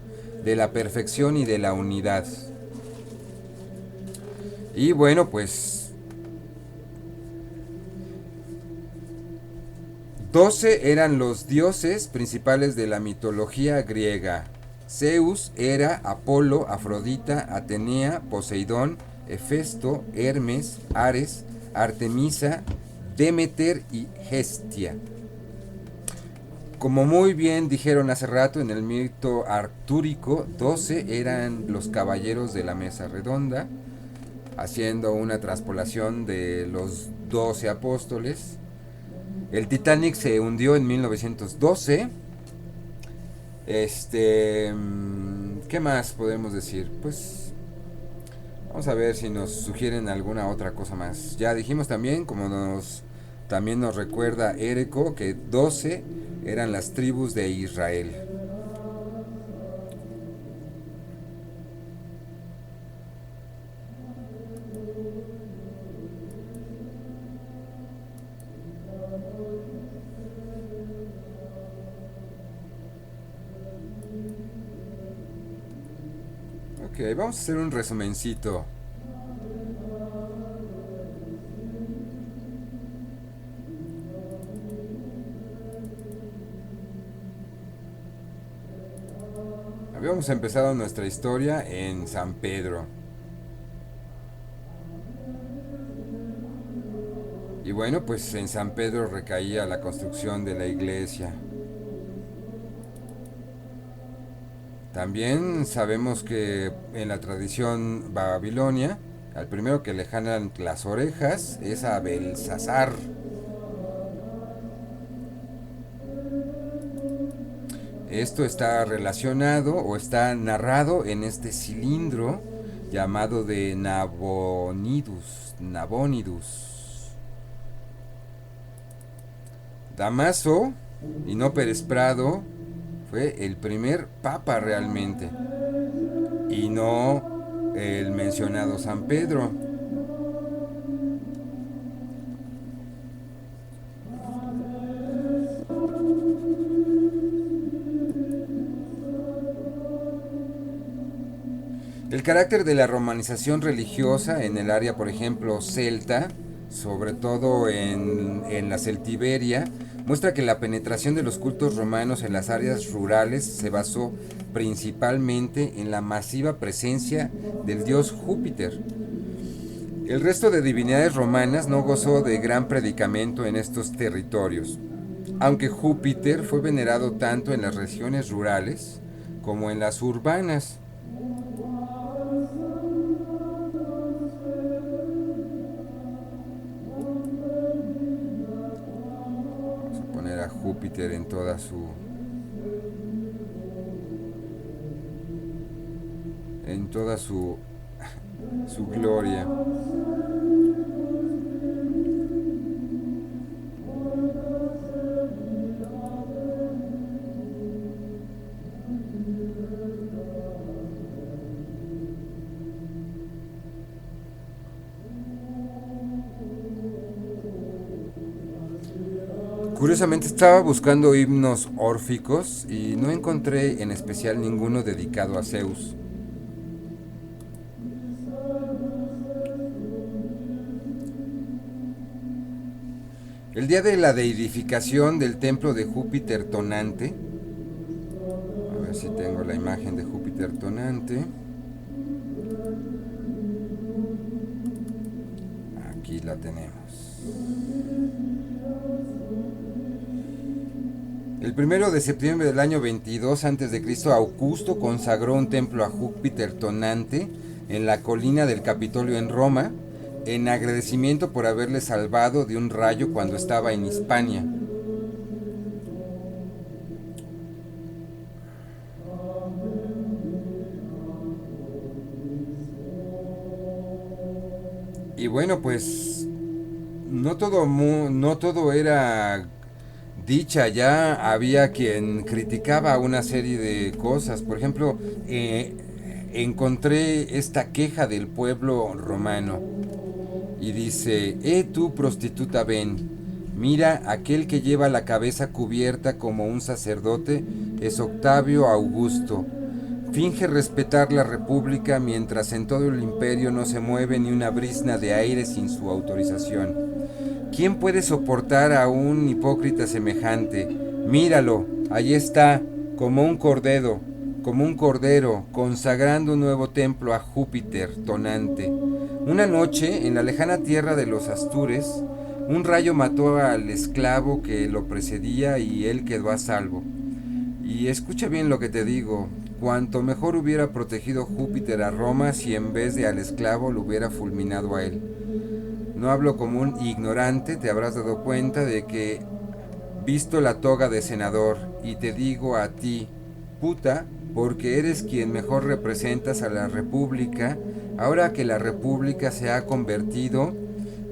de la perfección y de la unidad. Y bueno, pues 12 eran los dioses principales de la mitología griega. Zeus, Hera, Apolo, Afrodita, Atenea, Poseidón, Hefesto, Hermes, Ares, Artemisa, Demeter y Hestia. Como muy bien dijeron hace rato en el mito artúrico, 12 eran los caballeros de la mesa redonda. haciendo una traspolación de los 12 apóstoles. El Titanic se hundió en 1912. ¿Qué más podemos decir? Pues vamos a ver si nos sugieren alguna otra cosa más. Ya dijimos también, también nos recuerda Ereco, que 12 eran las tribus de Israel. Ok, vamos a hacer un resumencito. Habíamos empezado nuestra historia en San Pedro. Y bueno, pues en San Pedro recaía la construcción de la iglesia. También sabemos que en la tradición babilonia, al primero que le jalan las orejas es a Belsasar. Esto está relacionado o está narrado en este cilindro llamado de Nabonidus. Damaso, y no Pérez Prado, fue el primer papa realmente, y no el mencionado San Pedro. El carácter de la romanización religiosa en el área, por ejemplo, celta, sobre todo en la Celtiberia, muestra que la penetración de los cultos romanos en las áreas rurales se basó principalmente en la masiva presencia del dios Júpiter. El resto de divinidades romanas no gozó de gran predicamento en estos territorios, aunque Júpiter fue venerado tanto en las regiones rurales como en las urbanas. A Júpiter en toda su gloria. Curiosamente estaba buscando himnos órficos y no encontré en especial ninguno dedicado a Zeus. El día de la deidificación del templo de Júpiter tonante, a ver si tengo la imagen de Júpiter tonante. Aquí la tenemos. El 1 de septiembre del año 22 a.C., Augusto consagró un templo a Júpiter tonante en la colina del Capitolio en Roma, en agradecimiento por haberle salvado de un rayo cuando estaba en Hispania. Y bueno, pues no todo era dicha, ya había quien criticaba una serie de cosas. Por ejemplo, encontré esta queja del pueblo romano y dice: tú prostituta, ven, mira, aquel que lleva la cabeza cubierta como un sacerdote es Octavio Augusto. Finge respetar la república mientras en todo el imperio no se mueve ni una brizna de aire sin su autorización. ¿Quién puede soportar a un hipócrita semejante? Míralo, allí está, como un cordero, consagrando un nuevo templo a Júpiter tonante. Una noche, en la lejana tierra de los Astures, un rayo mató al esclavo que lo precedía y él quedó a salvo. Y escucha bien lo que te digo: cuánto mejor hubiera protegido Júpiter a Roma si en vez de al esclavo lo hubiera fulminado a él. No hablo como un ignorante, te habrás dado cuenta de que visto la toga de senador y te digo a ti, puta, porque eres quien mejor representas a la República, ahora que la República se ha convertido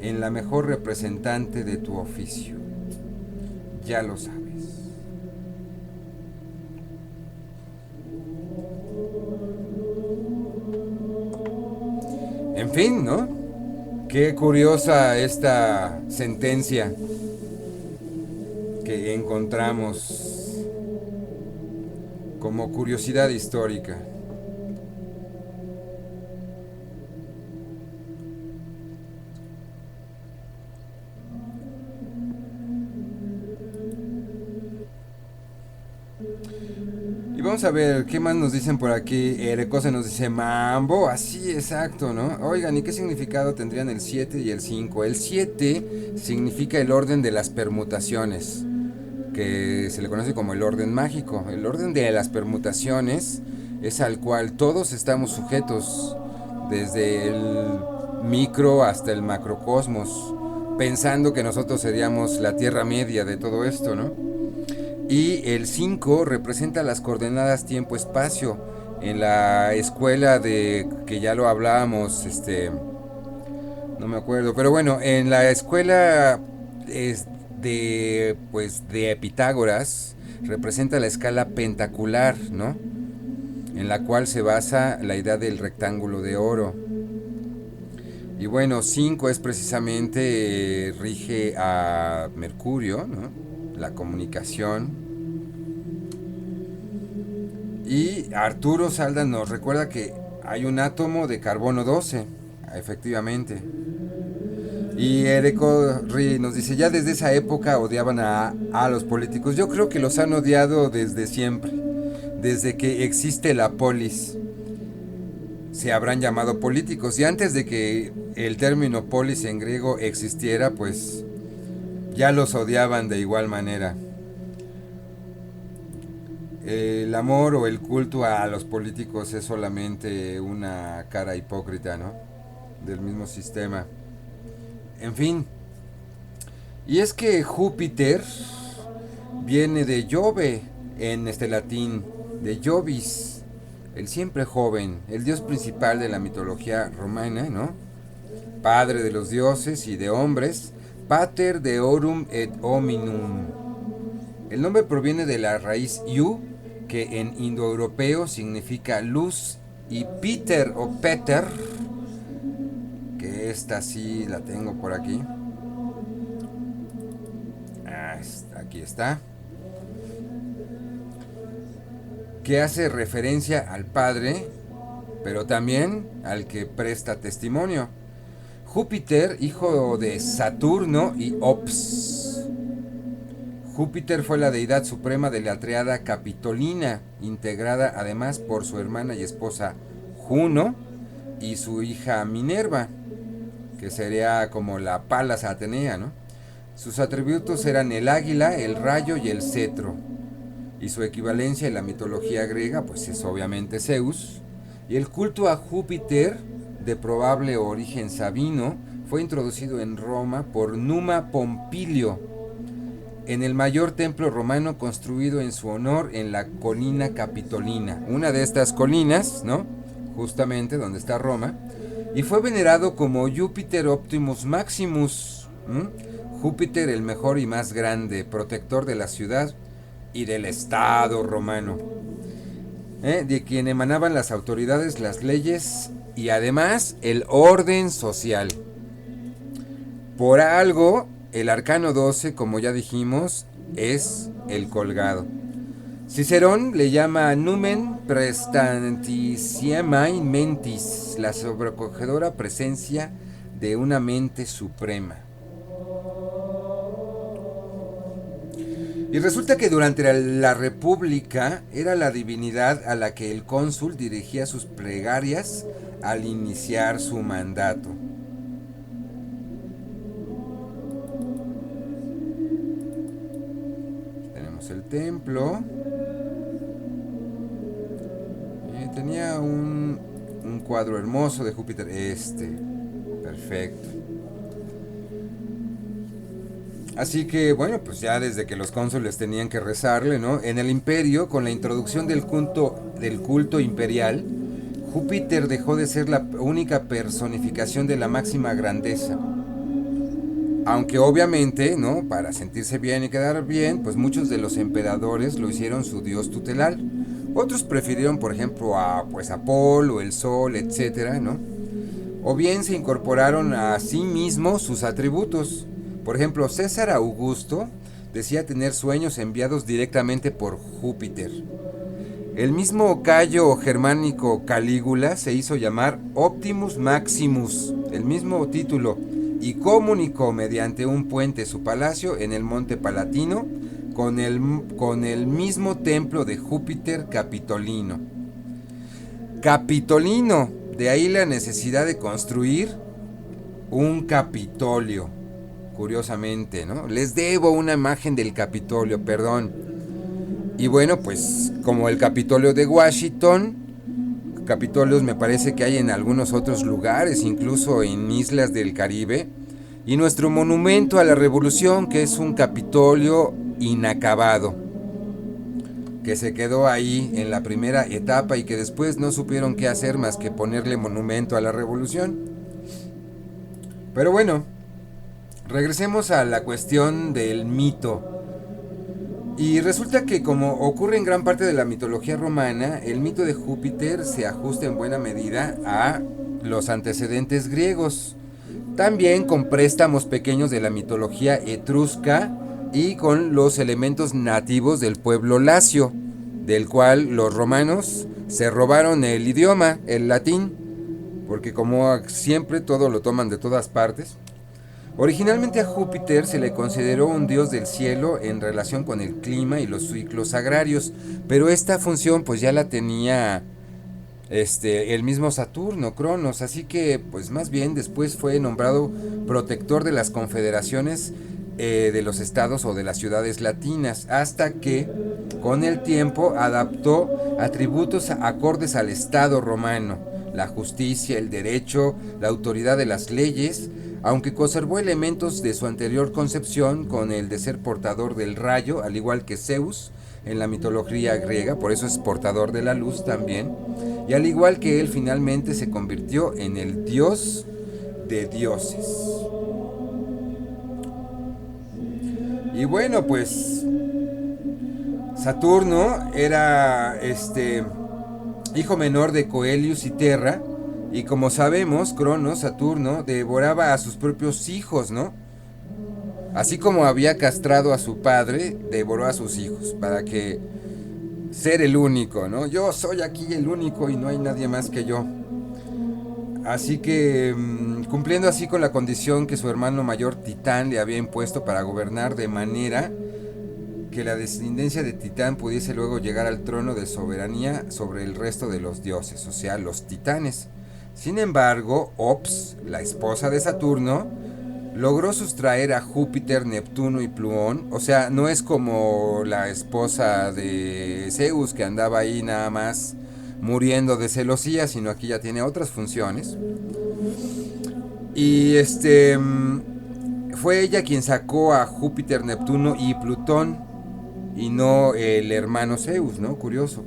en la mejor representante de tu oficio. Ya lo sabes. En fin, ¿no? Qué curiosa esta sentencia que encontramos como curiosidad histórica. Y vamos a ver qué más nos dicen por aquí. Erecose nos dice mambo, así exacto, ¿no? Oigan, ¿y qué significado tendrían el 7 y el 5? El 7 significa el orden de las permutaciones, que se le conoce como el orden mágico. El orden de las permutaciones es al cual todos estamos sujetos, desde el micro hasta el macrocosmos, pensando que nosotros seríamos la tierra media de todo esto, ¿no? Y el 5 representa las coordenadas tiempo-espacio. En la escuela de, que ya lo hablábamos, no me acuerdo, pero bueno, en la escuela de Pitágoras, representa la escala pentacular, ¿no? En la cual se basa la idea del rectángulo de oro. Y bueno, 5 es precisamente, rige a Mercurio, ¿no? La comunicación. Y Arturo Salda nos recuerda que hay un átomo de carbono 12, efectivamente. Y Ereco nos dice, ya desde esa época odiaban a los políticos. Yo creo que los han odiado desde siempre, desde que existe la polis. Se habrán llamado políticos. Y antes de que el término polis en griego existiera, pues ya los odiaban de igual manera. El amor o el culto a los políticos es solamente una cara hipócrita, ¿no? Del mismo sistema. En fin. Y es que Júpiter viene de Jove en latín, de Jovis, el siempre joven, el dios principal de la mitología romana, ¿no? Padre de los dioses y de hombres, pater deorum et hominum. El nombre proviene de la raíz iu, que en indoeuropeo significa luz, y Peter o Peter, que esta sí la tengo por aquí. Aquí está. Que hace referencia al Padre, pero también al que presta testimonio. Júpiter, hijo de Saturno y Ops. Júpiter fue la deidad suprema de la triada capitolina, integrada además por su hermana y esposa Juno y su hija Minerva, que sería como la Palas Atenea, ¿no? Sus atributos eran el águila, el rayo y el cetro. Y su equivalencia en la mitología griega, pues es obviamente Zeus. Y el culto a Júpiter, de probable origen sabino, fue introducido en Roma por Numa Pompilio, en el mayor templo romano construido en su honor en la colina Capitolina, una de estas colinas, ¿no? Justamente donde está Roma, y fue venerado como Júpiter Optimus Maximus, Júpiter el mejor y más grande, protector de la ciudad y del Estado romano, de quien emanaban las autoridades, las leyes y además el orden social. Por algo, el arcano 12, como ya dijimos, es el colgado. Cicerón le llama numen prestantissimiae mentis, la sobrecogedora presencia de una mente suprema. Y resulta que durante la República era la divinidad a la que el cónsul dirigía sus plegarias al iniciar su mandato. Tenemos el templo. tenía un cuadro hermoso de Júpiter. Perfecto. Así que, bueno, pues ya desde que los cónsules tenían que rezarle, ¿no? En el imperio, con la introducción del culto imperial, Júpiter dejó de ser la única personificación de la máxima grandeza. Aunque obviamente, ¿no? Para sentirse bien y quedar bien, pues muchos de los emperadores lo hicieron su dios tutelar. Otros prefirieron, por ejemplo, a Apolo, el Sol, etcétera, ¿no? O bien se incorporaron a sí mismos sus atributos. Por ejemplo, César Augusto decía tener sueños enviados directamente por Júpiter. El mismo Cayo germánico Calígula se hizo llamar Optimus Maximus, el mismo título, y comunicó mediante un puente su palacio en el Monte Palatino con el mismo templo de Júpiter Capitolino. Capitolino, de ahí la necesidad de construir un Capitolio, curiosamente, ¿no? Les debo una imagen del Capitolio, perdón. Y bueno, pues como el Capitolio de Washington, Capitolios me parece que hay en algunos otros lugares, incluso en islas del Caribe, y nuestro monumento a la revolución, que es un Capitolio inacabado, que se quedó ahí en la primera etapa y que después no supieron qué hacer más que ponerle monumento a la revolución. Pero bueno, regresemos a la cuestión del mito. Y resulta que, como ocurre en gran parte de la mitología romana, el mito de Júpiter se ajusta en buena medida a los antecedentes griegos, también con préstamos pequeños de la mitología etrusca y con los elementos nativos del pueblo lacio, del cual los romanos se robaron el idioma, el latín, porque como siempre todo lo toman de todas partes. Originalmente a Júpiter se le consideró un dios del cielo en relación con el clima y los ciclos agrarios, pero esta función pues ya la tenía el mismo Saturno, Cronos, así que pues más bien después fue nombrado protector de las confederaciones de los estados o de las ciudades latinas, hasta que con el tiempo adaptó atributos acordes al Estado romano, la justicia, el derecho, la autoridad de las leyes, aunque conservó elementos de su anterior concepción con el de ser portador del rayo, al igual que Zeus en la mitología griega, por eso es portador de la luz también, y al igual que él finalmente se convirtió en el dios de dioses. Y bueno, pues Saturno era hijo menor de Coelius y Terra, y como sabemos, Cronos, Saturno, devoraba a sus propios hijos, ¿no? Así como había castrado a su padre, devoró a sus hijos, para que ser el único, ¿no? Yo soy aquí el único y no hay nadie más que yo. Así que, cumpliendo así con la condición que su hermano mayor Titán le había impuesto para gobernar de manera que la descendencia de Titán pudiese luego llegar al trono de soberanía sobre el resto de los dioses, o sea, los titanes. Sin embargo, Ops, la esposa de Saturno, logró sustraer a Júpiter, Neptuno y Plutón. O sea, no es como la esposa de Zeus, que andaba ahí nada más muriendo de celosía, sino aquí ya tiene otras funciones. Y fue ella quien sacó a Júpiter, Neptuno y Plutón, y no el hermano Zeus, ¿no? Curioso.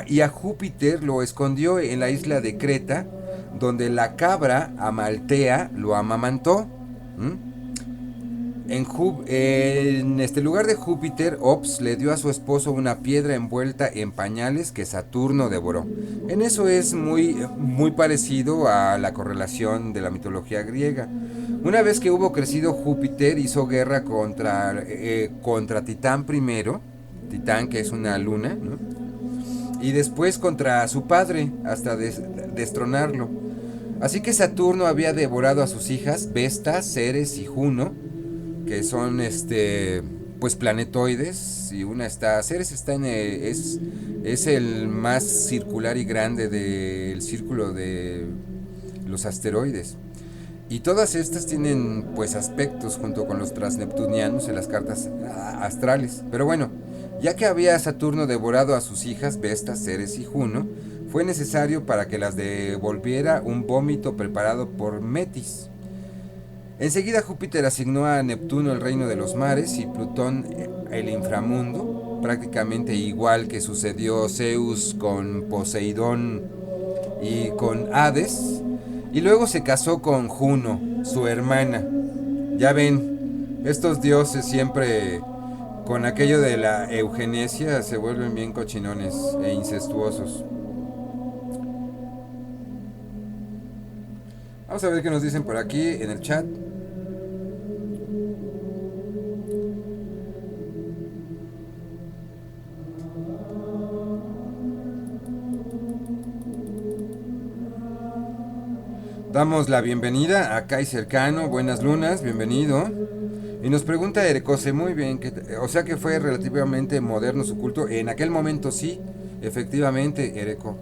Y a Júpiter lo escondió en la isla de Creta, donde la cabra Amaltea lo amamantó. En este lugar de Júpiter, Ops le dio a su esposo una piedra envuelta en pañales que Saturno devoró. En eso es muy parecido a la correlación de la mitología griega. Una vez que hubo crecido Júpiter, hizo guerra contra Titán primero, Titán que es una luna, ¿no? Y después contra su padre, hasta destronarlo. Así que Saturno había devorado a sus hijas, Vesta, Ceres y Juno, que son pues planetoides, y una está, Ceres está es el más circular y grande del círculo de los asteroides. Y todas estas tienen pues aspectos junto con los transneptunianos en las cartas astrales. Pero bueno, Ya que había Saturno devorado a sus hijas, Vesta, Ceres y Juno, fue necesario para que las devolviera un vómito preparado por Metis. Enseguida Júpiter asignó a Neptuno el reino de los mares y Plutón el inframundo, prácticamente igual que sucedió Zeus con Poseidón y con Hades, y luego se casó con Juno, su hermana. Ya ven, estos dioses siempre con aquello de la eugenesia se vuelven bien cochinones e incestuosos. Vamos a ver qué nos dicen por aquí en el chat. Damos la bienvenida a Kai Cercano, buenas lunas, bienvenido. Y nos pregunta Erecose, muy bien, o sea que fue relativamente moderno su culto. En aquel momento sí, efectivamente, Ereco.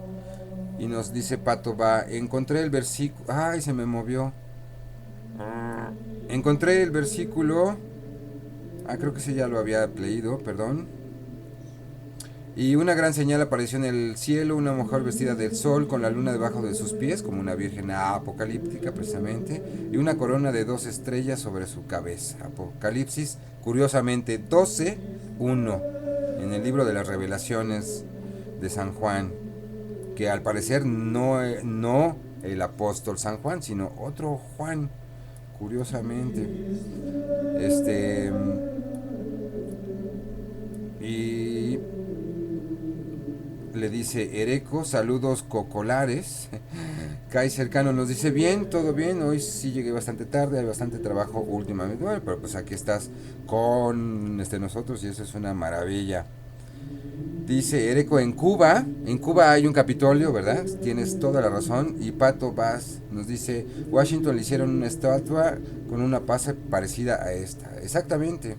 Y nos dice Pato va, encontré el versículo, ay, se me movió. Encontré el versículo, creo que sí ya lo había leído, perdón. Y una gran señal apareció en el cielo, una mujer vestida del sol con la luna debajo de sus pies, como una virgen apocalíptica precisamente, y una corona de 2 estrellas sobre su cabeza. Apocalipsis, curiosamente, 12:1, en el libro de las revelaciones de San Juan, que al parecer no el apóstol San Juan, sino otro Juan, curiosamente. Y le dice Ereco, saludos cocolares. Kai Cercano nos dice, bien, todo bien, hoy sí llegué bastante tarde, hay bastante trabajo últimamente, bueno, pero pues aquí estás con nosotros y eso es una maravilla. Dice Ereco, en Cuba hay un Capitolio, ¿verdad? Tienes toda la razón. Y Pato Vaz nos dice, Washington le hicieron una estatua con una pasa parecida a esta. Exactamente.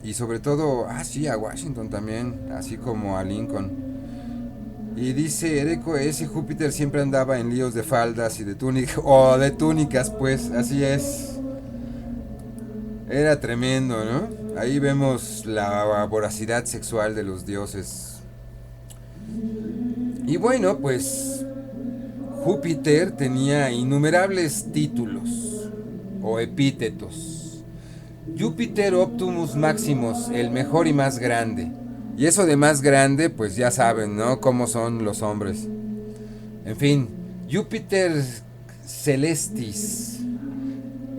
Y sobre todo, sí, a Washington también, así como a Lincoln. Y dice Ereco, ese Júpiter siempre andaba en líos de faldas y de túnicas, de túnicas, pues, así es. Era tremendo, ¿no? Ahí vemos la voracidad sexual de los dioses. Y bueno, pues Júpiter tenía innumerables títulos o epítetos. Júpiter Optimus Maximus, el mejor y más grande. Y eso de más grande, pues ya saben, ¿no? Cómo son los hombres. En fin, Júpiter Celestis,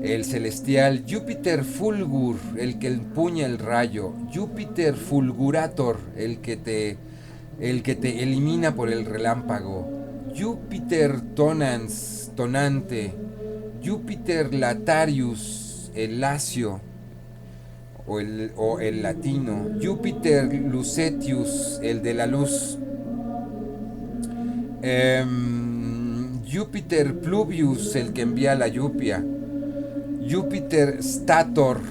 el celestial. Júpiter Fulgur, el que empuña el rayo. Júpiter Fulgurator, el que te elimina por el relámpago. Júpiter Tonante. Júpiter Latarius, el lacio. O el latino. Júpiter Lucetius, el de la luz. Júpiter Pluvius, el que envía la lluvia. Júpiter Stator,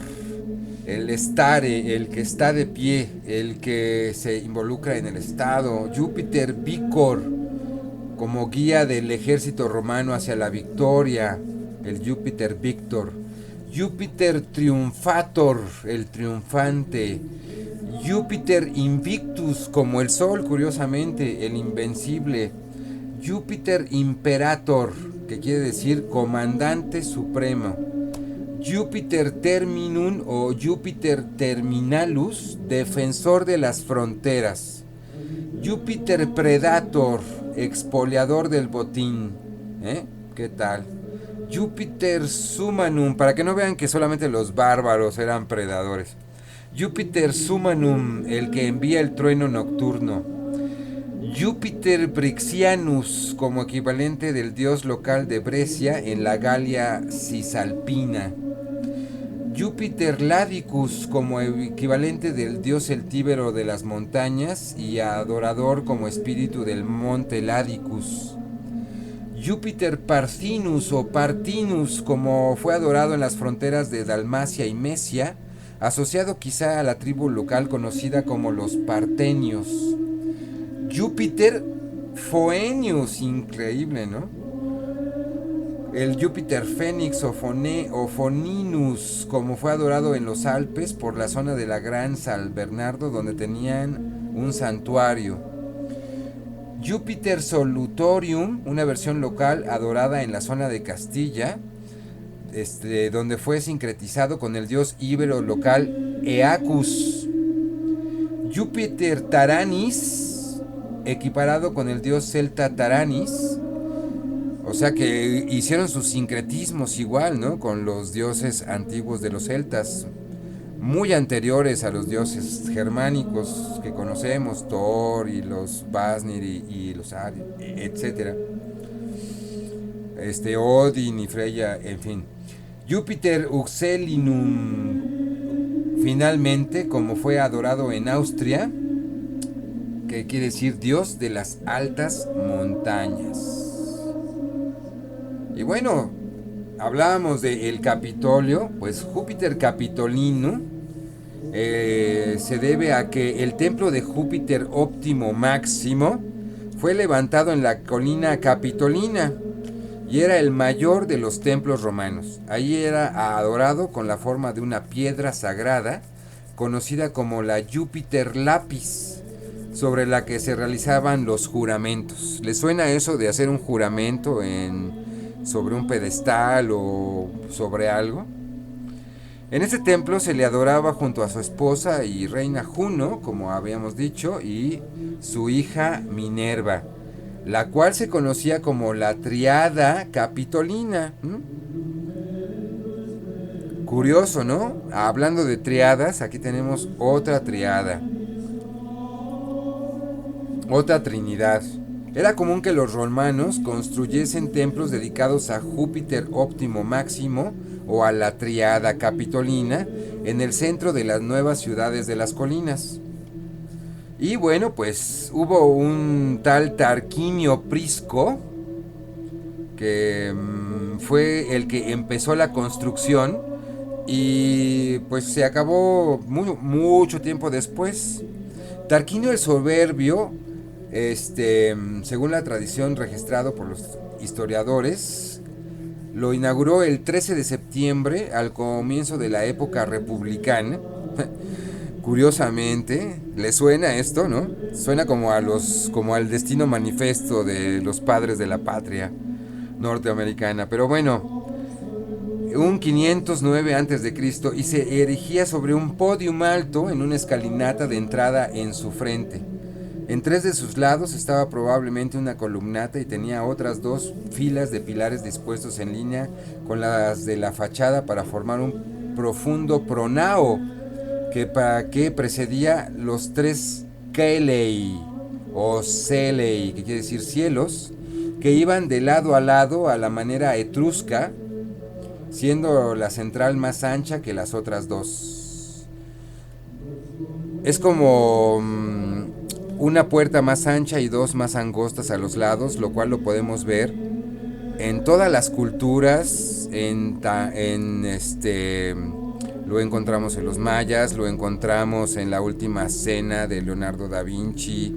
el stare, el que está de pie, el que se involucra en el estado. Júpiter Vicor, como guía del ejército romano hacia la victoria, el Júpiter Victor. Júpiter Triunfator, el triunfante. Júpiter Invictus, como el sol, curiosamente, el invencible. Júpiter Imperator, que quiere decir comandante supremo. Júpiter Terminum o Júpiter Terminalus, defensor de las fronteras. Júpiter Predator, expoliador del botín. ¿Qué tal? Júpiter Sumanum, para que no vean que solamente los bárbaros eran predadores. Júpiter Sumanum, el que envía el trueno nocturno. Júpiter Brixianus, como equivalente del dios local de Brescia en la Galia Cisalpina. Júpiter Ladicus, como equivalente del dios celtíbero de las montañas y adorador como espíritu del monte Ladicus. Júpiter Parcinus o Partinus, como fue adorado en las fronteras de Dalmacia y Mesia, asociado quizá a la tribu local conocida como los Partenios. Júpiter Phoenius, increíble, ¿no? el Júpiter Fénix o Foninus, como fue adorado en los Alpes por la zona de la Gran San Bernardo, donde tenían un santuario. Júpiter Solutorium, una versión local adorada en la zona de Castilla, donde fue sincretizado con el dios íbero local Eacus. Júpiter Taranis, equiparado con el dios celta Taranis. O sea que hicieron sus sincretismos igual, ¿no? Con los dioses antiguos de los celtas, muy anteriores a los dioses germánicos que conocemos, Thor y los Vasnir y los Ari, etcétera. Odin y Freya, en fin. Júpiter Uxelinum, finalmente, como fue adorado en Austria, que quiere decir Dios de las altas montañas. Y bueno, hablábamos del Capitolio, pues Júpiter Capitolino se debe a que el templo de Júpiter Óptimo Máximo fue levantado en la colina Capitolina y era el mayor de los templos romanos. Ahí era adorado con la forma de una piedra sagrada conocida como la Júpiter Lapis, sobre la que se realizaban los juramentos. ¿Les suena eso de hacer un juramento sobre un pedestal o sobre algo? En este templo se le adoraba junto a su esposa y reina Juno, como habíamos dicho, y su hija Minerva, la cual se conocía como la Triada Capitolina. Curioso, ¿no? Hablando de triadas, aquí tenemos otra triada, otra trinidad. Era común que los romanos construyesen templos dedicados a Júpiter Óptimo Máximo o a la Triada Capitolina en el centro de las nuevas ciudades de las colinas. Y bueno, pues hubo un tal Tarquinio Prisco que fue el que empezó la construcción y pues se acabó mucho tiempo después. Tarquinio el Soberbio, según la tradición registrado por los historiadores, lo inauguró el 13 de septiembre al comienzo de la época republicana. Curiosamente, ¿le suena esto, no? Suena como al destino manifiesto de los padres de la patria norteamericana. Pero bueno, un 509 a.C. y se erigía sobre un podium alto en una escalinata de entrada en su frente. En 3 de sus lados estaba probablemente una columnata y tenía otras 2 filas de pilares dispuestos en línea con las de la fachada para formar un profundo pronao que precedía los 3 Kelei o Selei, que quiere decir cielos, que iban de lado a lado a la manera etrusca, siendo la central más ancha que las otras 2. Es como una puerta más ancha y 2 más angostas a los lados, lo cual lo podemos ver en todas las culturas, lo encontramos en los mayas, lo encontramos en la Última Cena de Leonardo da Vinci,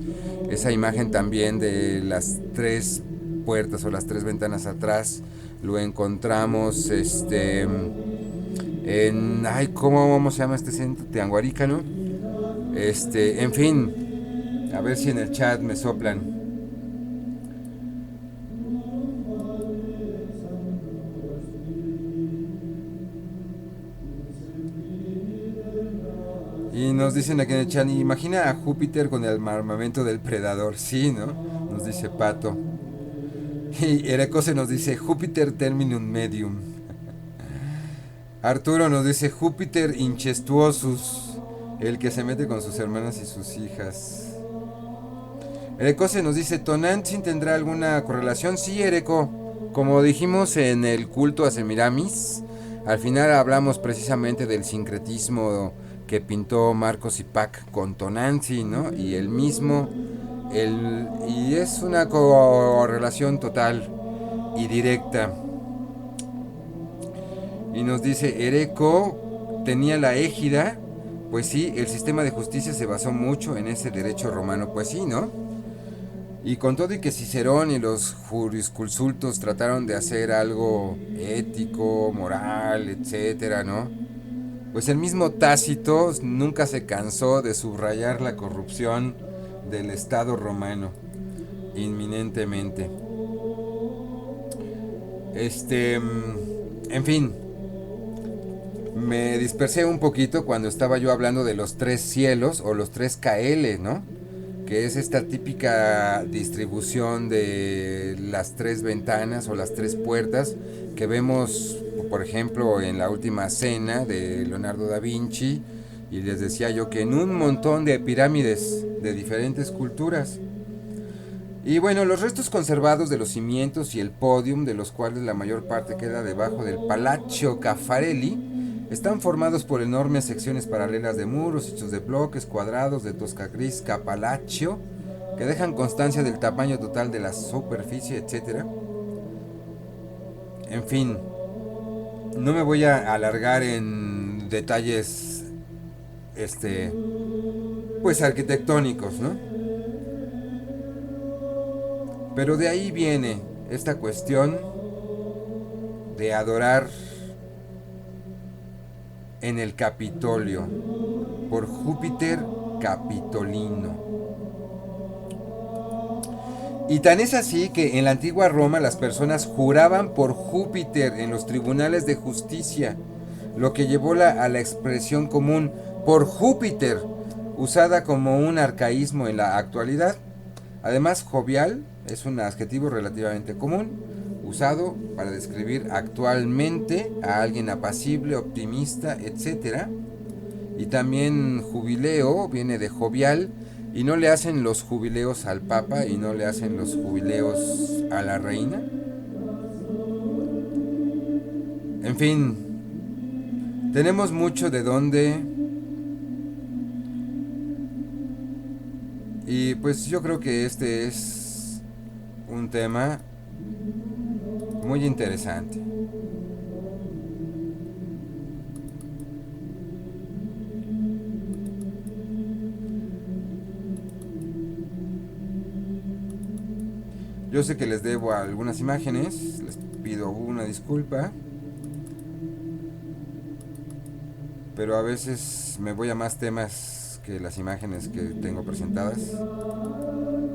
esa imagen también de las 3 puertas o las 3 ventanas atrás, lo encontramos ¿cómo se llama este centro? Teanguarica, ¿no? En fin, a ver si en el chat me soplan. Y nos dicen aquí en el chat, imagina a Júpiter con el armamento del predador. Sí, ¿no? Nos dice Pato. Y Erecose nos dice Júpiter terminum medium. Arturo nos dice Júpiter incestuosus, el que se mete con sus hermanas y sus hijas. Erecose nos dice, ¿Tonantzin tendrá alguna correlación? Sí, Ereco, como dijimos en el culto a Semiramis, al final hablamos precisamente del sincretismo que pintó Marcos Ipac con Tonantzin, ¿no? Y el mismo, y es una correlación total y directa. Y nos dice, Ereco tenía la égida, pues sí, el sistema de justicia se basó mucho en ese derecho romano, pues sí, ¿no? Y con todo y que Cicerón y los jurisconsultos trataron de hacer algo ético, moral, etcétera, ¿no? Pues el mismo Tácito nunca se cansó de subrayar la corrupción del Estado romano, inminentemente. En fin, me dispersé un poquito cuando estaba yo hablando de los tres cielos o los tres KL, ¿no? Que es esta típica distribución de las tres ventanas o las tres puertas que vemos, por ejemplo, en la Última Cena de Leonardo da Vinci. Y les decía yo que en un montón de pirámides de diferentes culturas. Y bueno, los restos conservados de los cimientos y el podium, de los cuales la mayor parte queda debajo del Palazzo Caffarelli, están formados por enormes secciones paralelas de muros hechos de bloques cuadrados de tosca gris Capalaccio, que dejan constancia del tamaño total de la superficie, etc. En fin, no me voy a alargar en detalles, pues arquitectónicos, ¿no? Pero de ahí viene esta cuestión de adorar en el Capitolio por Júpiter Capitolino. Y tan es así que en la antigua Roma las personas juraban por Júpiter en los tribunales de justicia, lo que llevó a la expresión común por Júpiter, usada como un arcaísmo en la actualidad. Además, jovial es un adjetivo relativamente común, usado para describir actualmente a alguien apacible, optimista, etc. Y también jubileo viene de jovial, y no le hacen los jubileos al Papa y no le hacen los jubileos a la reina. En fin, tenemos mucho de dónde. Y pues yo creo que este es un tema muy interesante. Yo sé que les debo algunas imágenes, les pido una disculpa, pero a veces me voy a más temas que las imágenes que tengo presentadas.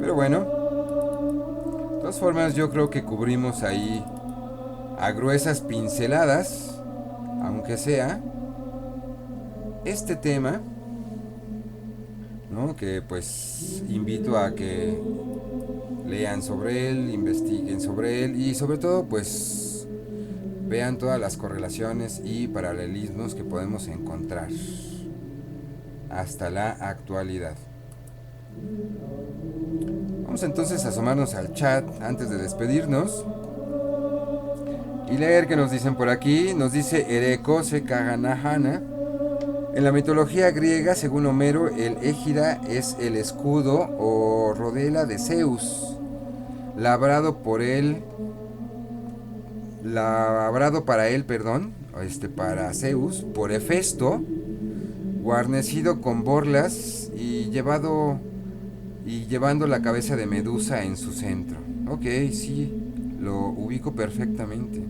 Pero bueno, de todas formas yo creo que cubrimos ahí a gruesas pinceladas, aunque sea, este tema, ¿no? Que pues invito a que lean sobre él, investiguen sobre él y sobre todo pues vean todas las correlaciones y paralelismos que podemos encontrar hasta la actualidad. Vamos entonces a asomarnos al chat antes de despedirnos y leer qué nos dicen por aquí. Nos dice Ereko Sekaganahana. En la mitología griega, según Homero, el égida es el escudo o rodela de Zeus, labrado para Zeus, por Hefesto, guarnecido con borlas y llevando la cabeza de Medusa en su centro. Ok, sí, lo ubico perfectamente.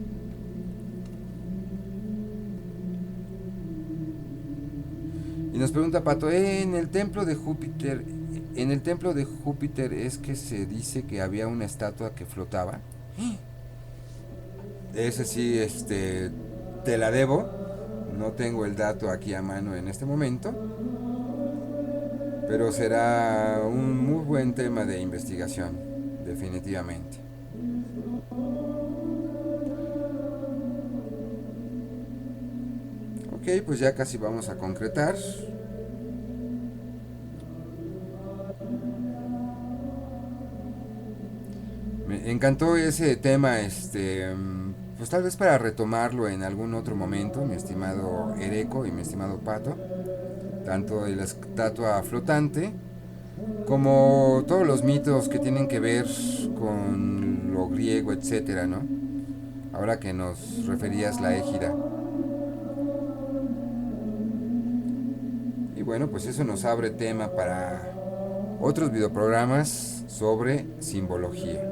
Y nos pregunta Pato, en el templo de Júpiter es que se dice que había una estatua que flotaba. Ese sí, te la debo. No tengo el dato aquí a mano en este momento, pero será un muy buen tema de investigación, definitivamente. Ok, pues ya casi vamos a concretar. Me encantó ese tema, pues tal vez para retomarlo en algún otro momento, mi estimado Ereko y mi estimado Pato, tanto de la estatua flotante como todos los mitos que tienen que ver con lo griego, etcétera, ¿no? Ahora que nos referías la égida. Y bueno, pues eso nos abre tema para otros videoprogramas sobre simbología.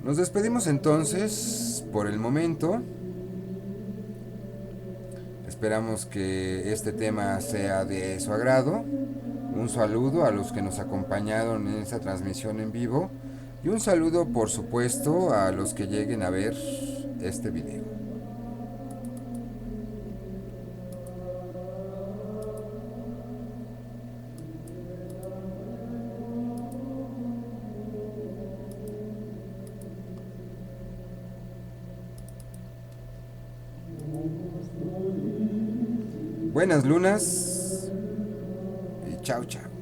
Nos despedimos entonces por el momento. Esperamos que este tema sea de su agrado. Un saludo a los que nos acompañaron en esta transmisión en vivo y un saludo, por supuesto, a los que lleguen a ver este video. Buenas lunas y chao chao.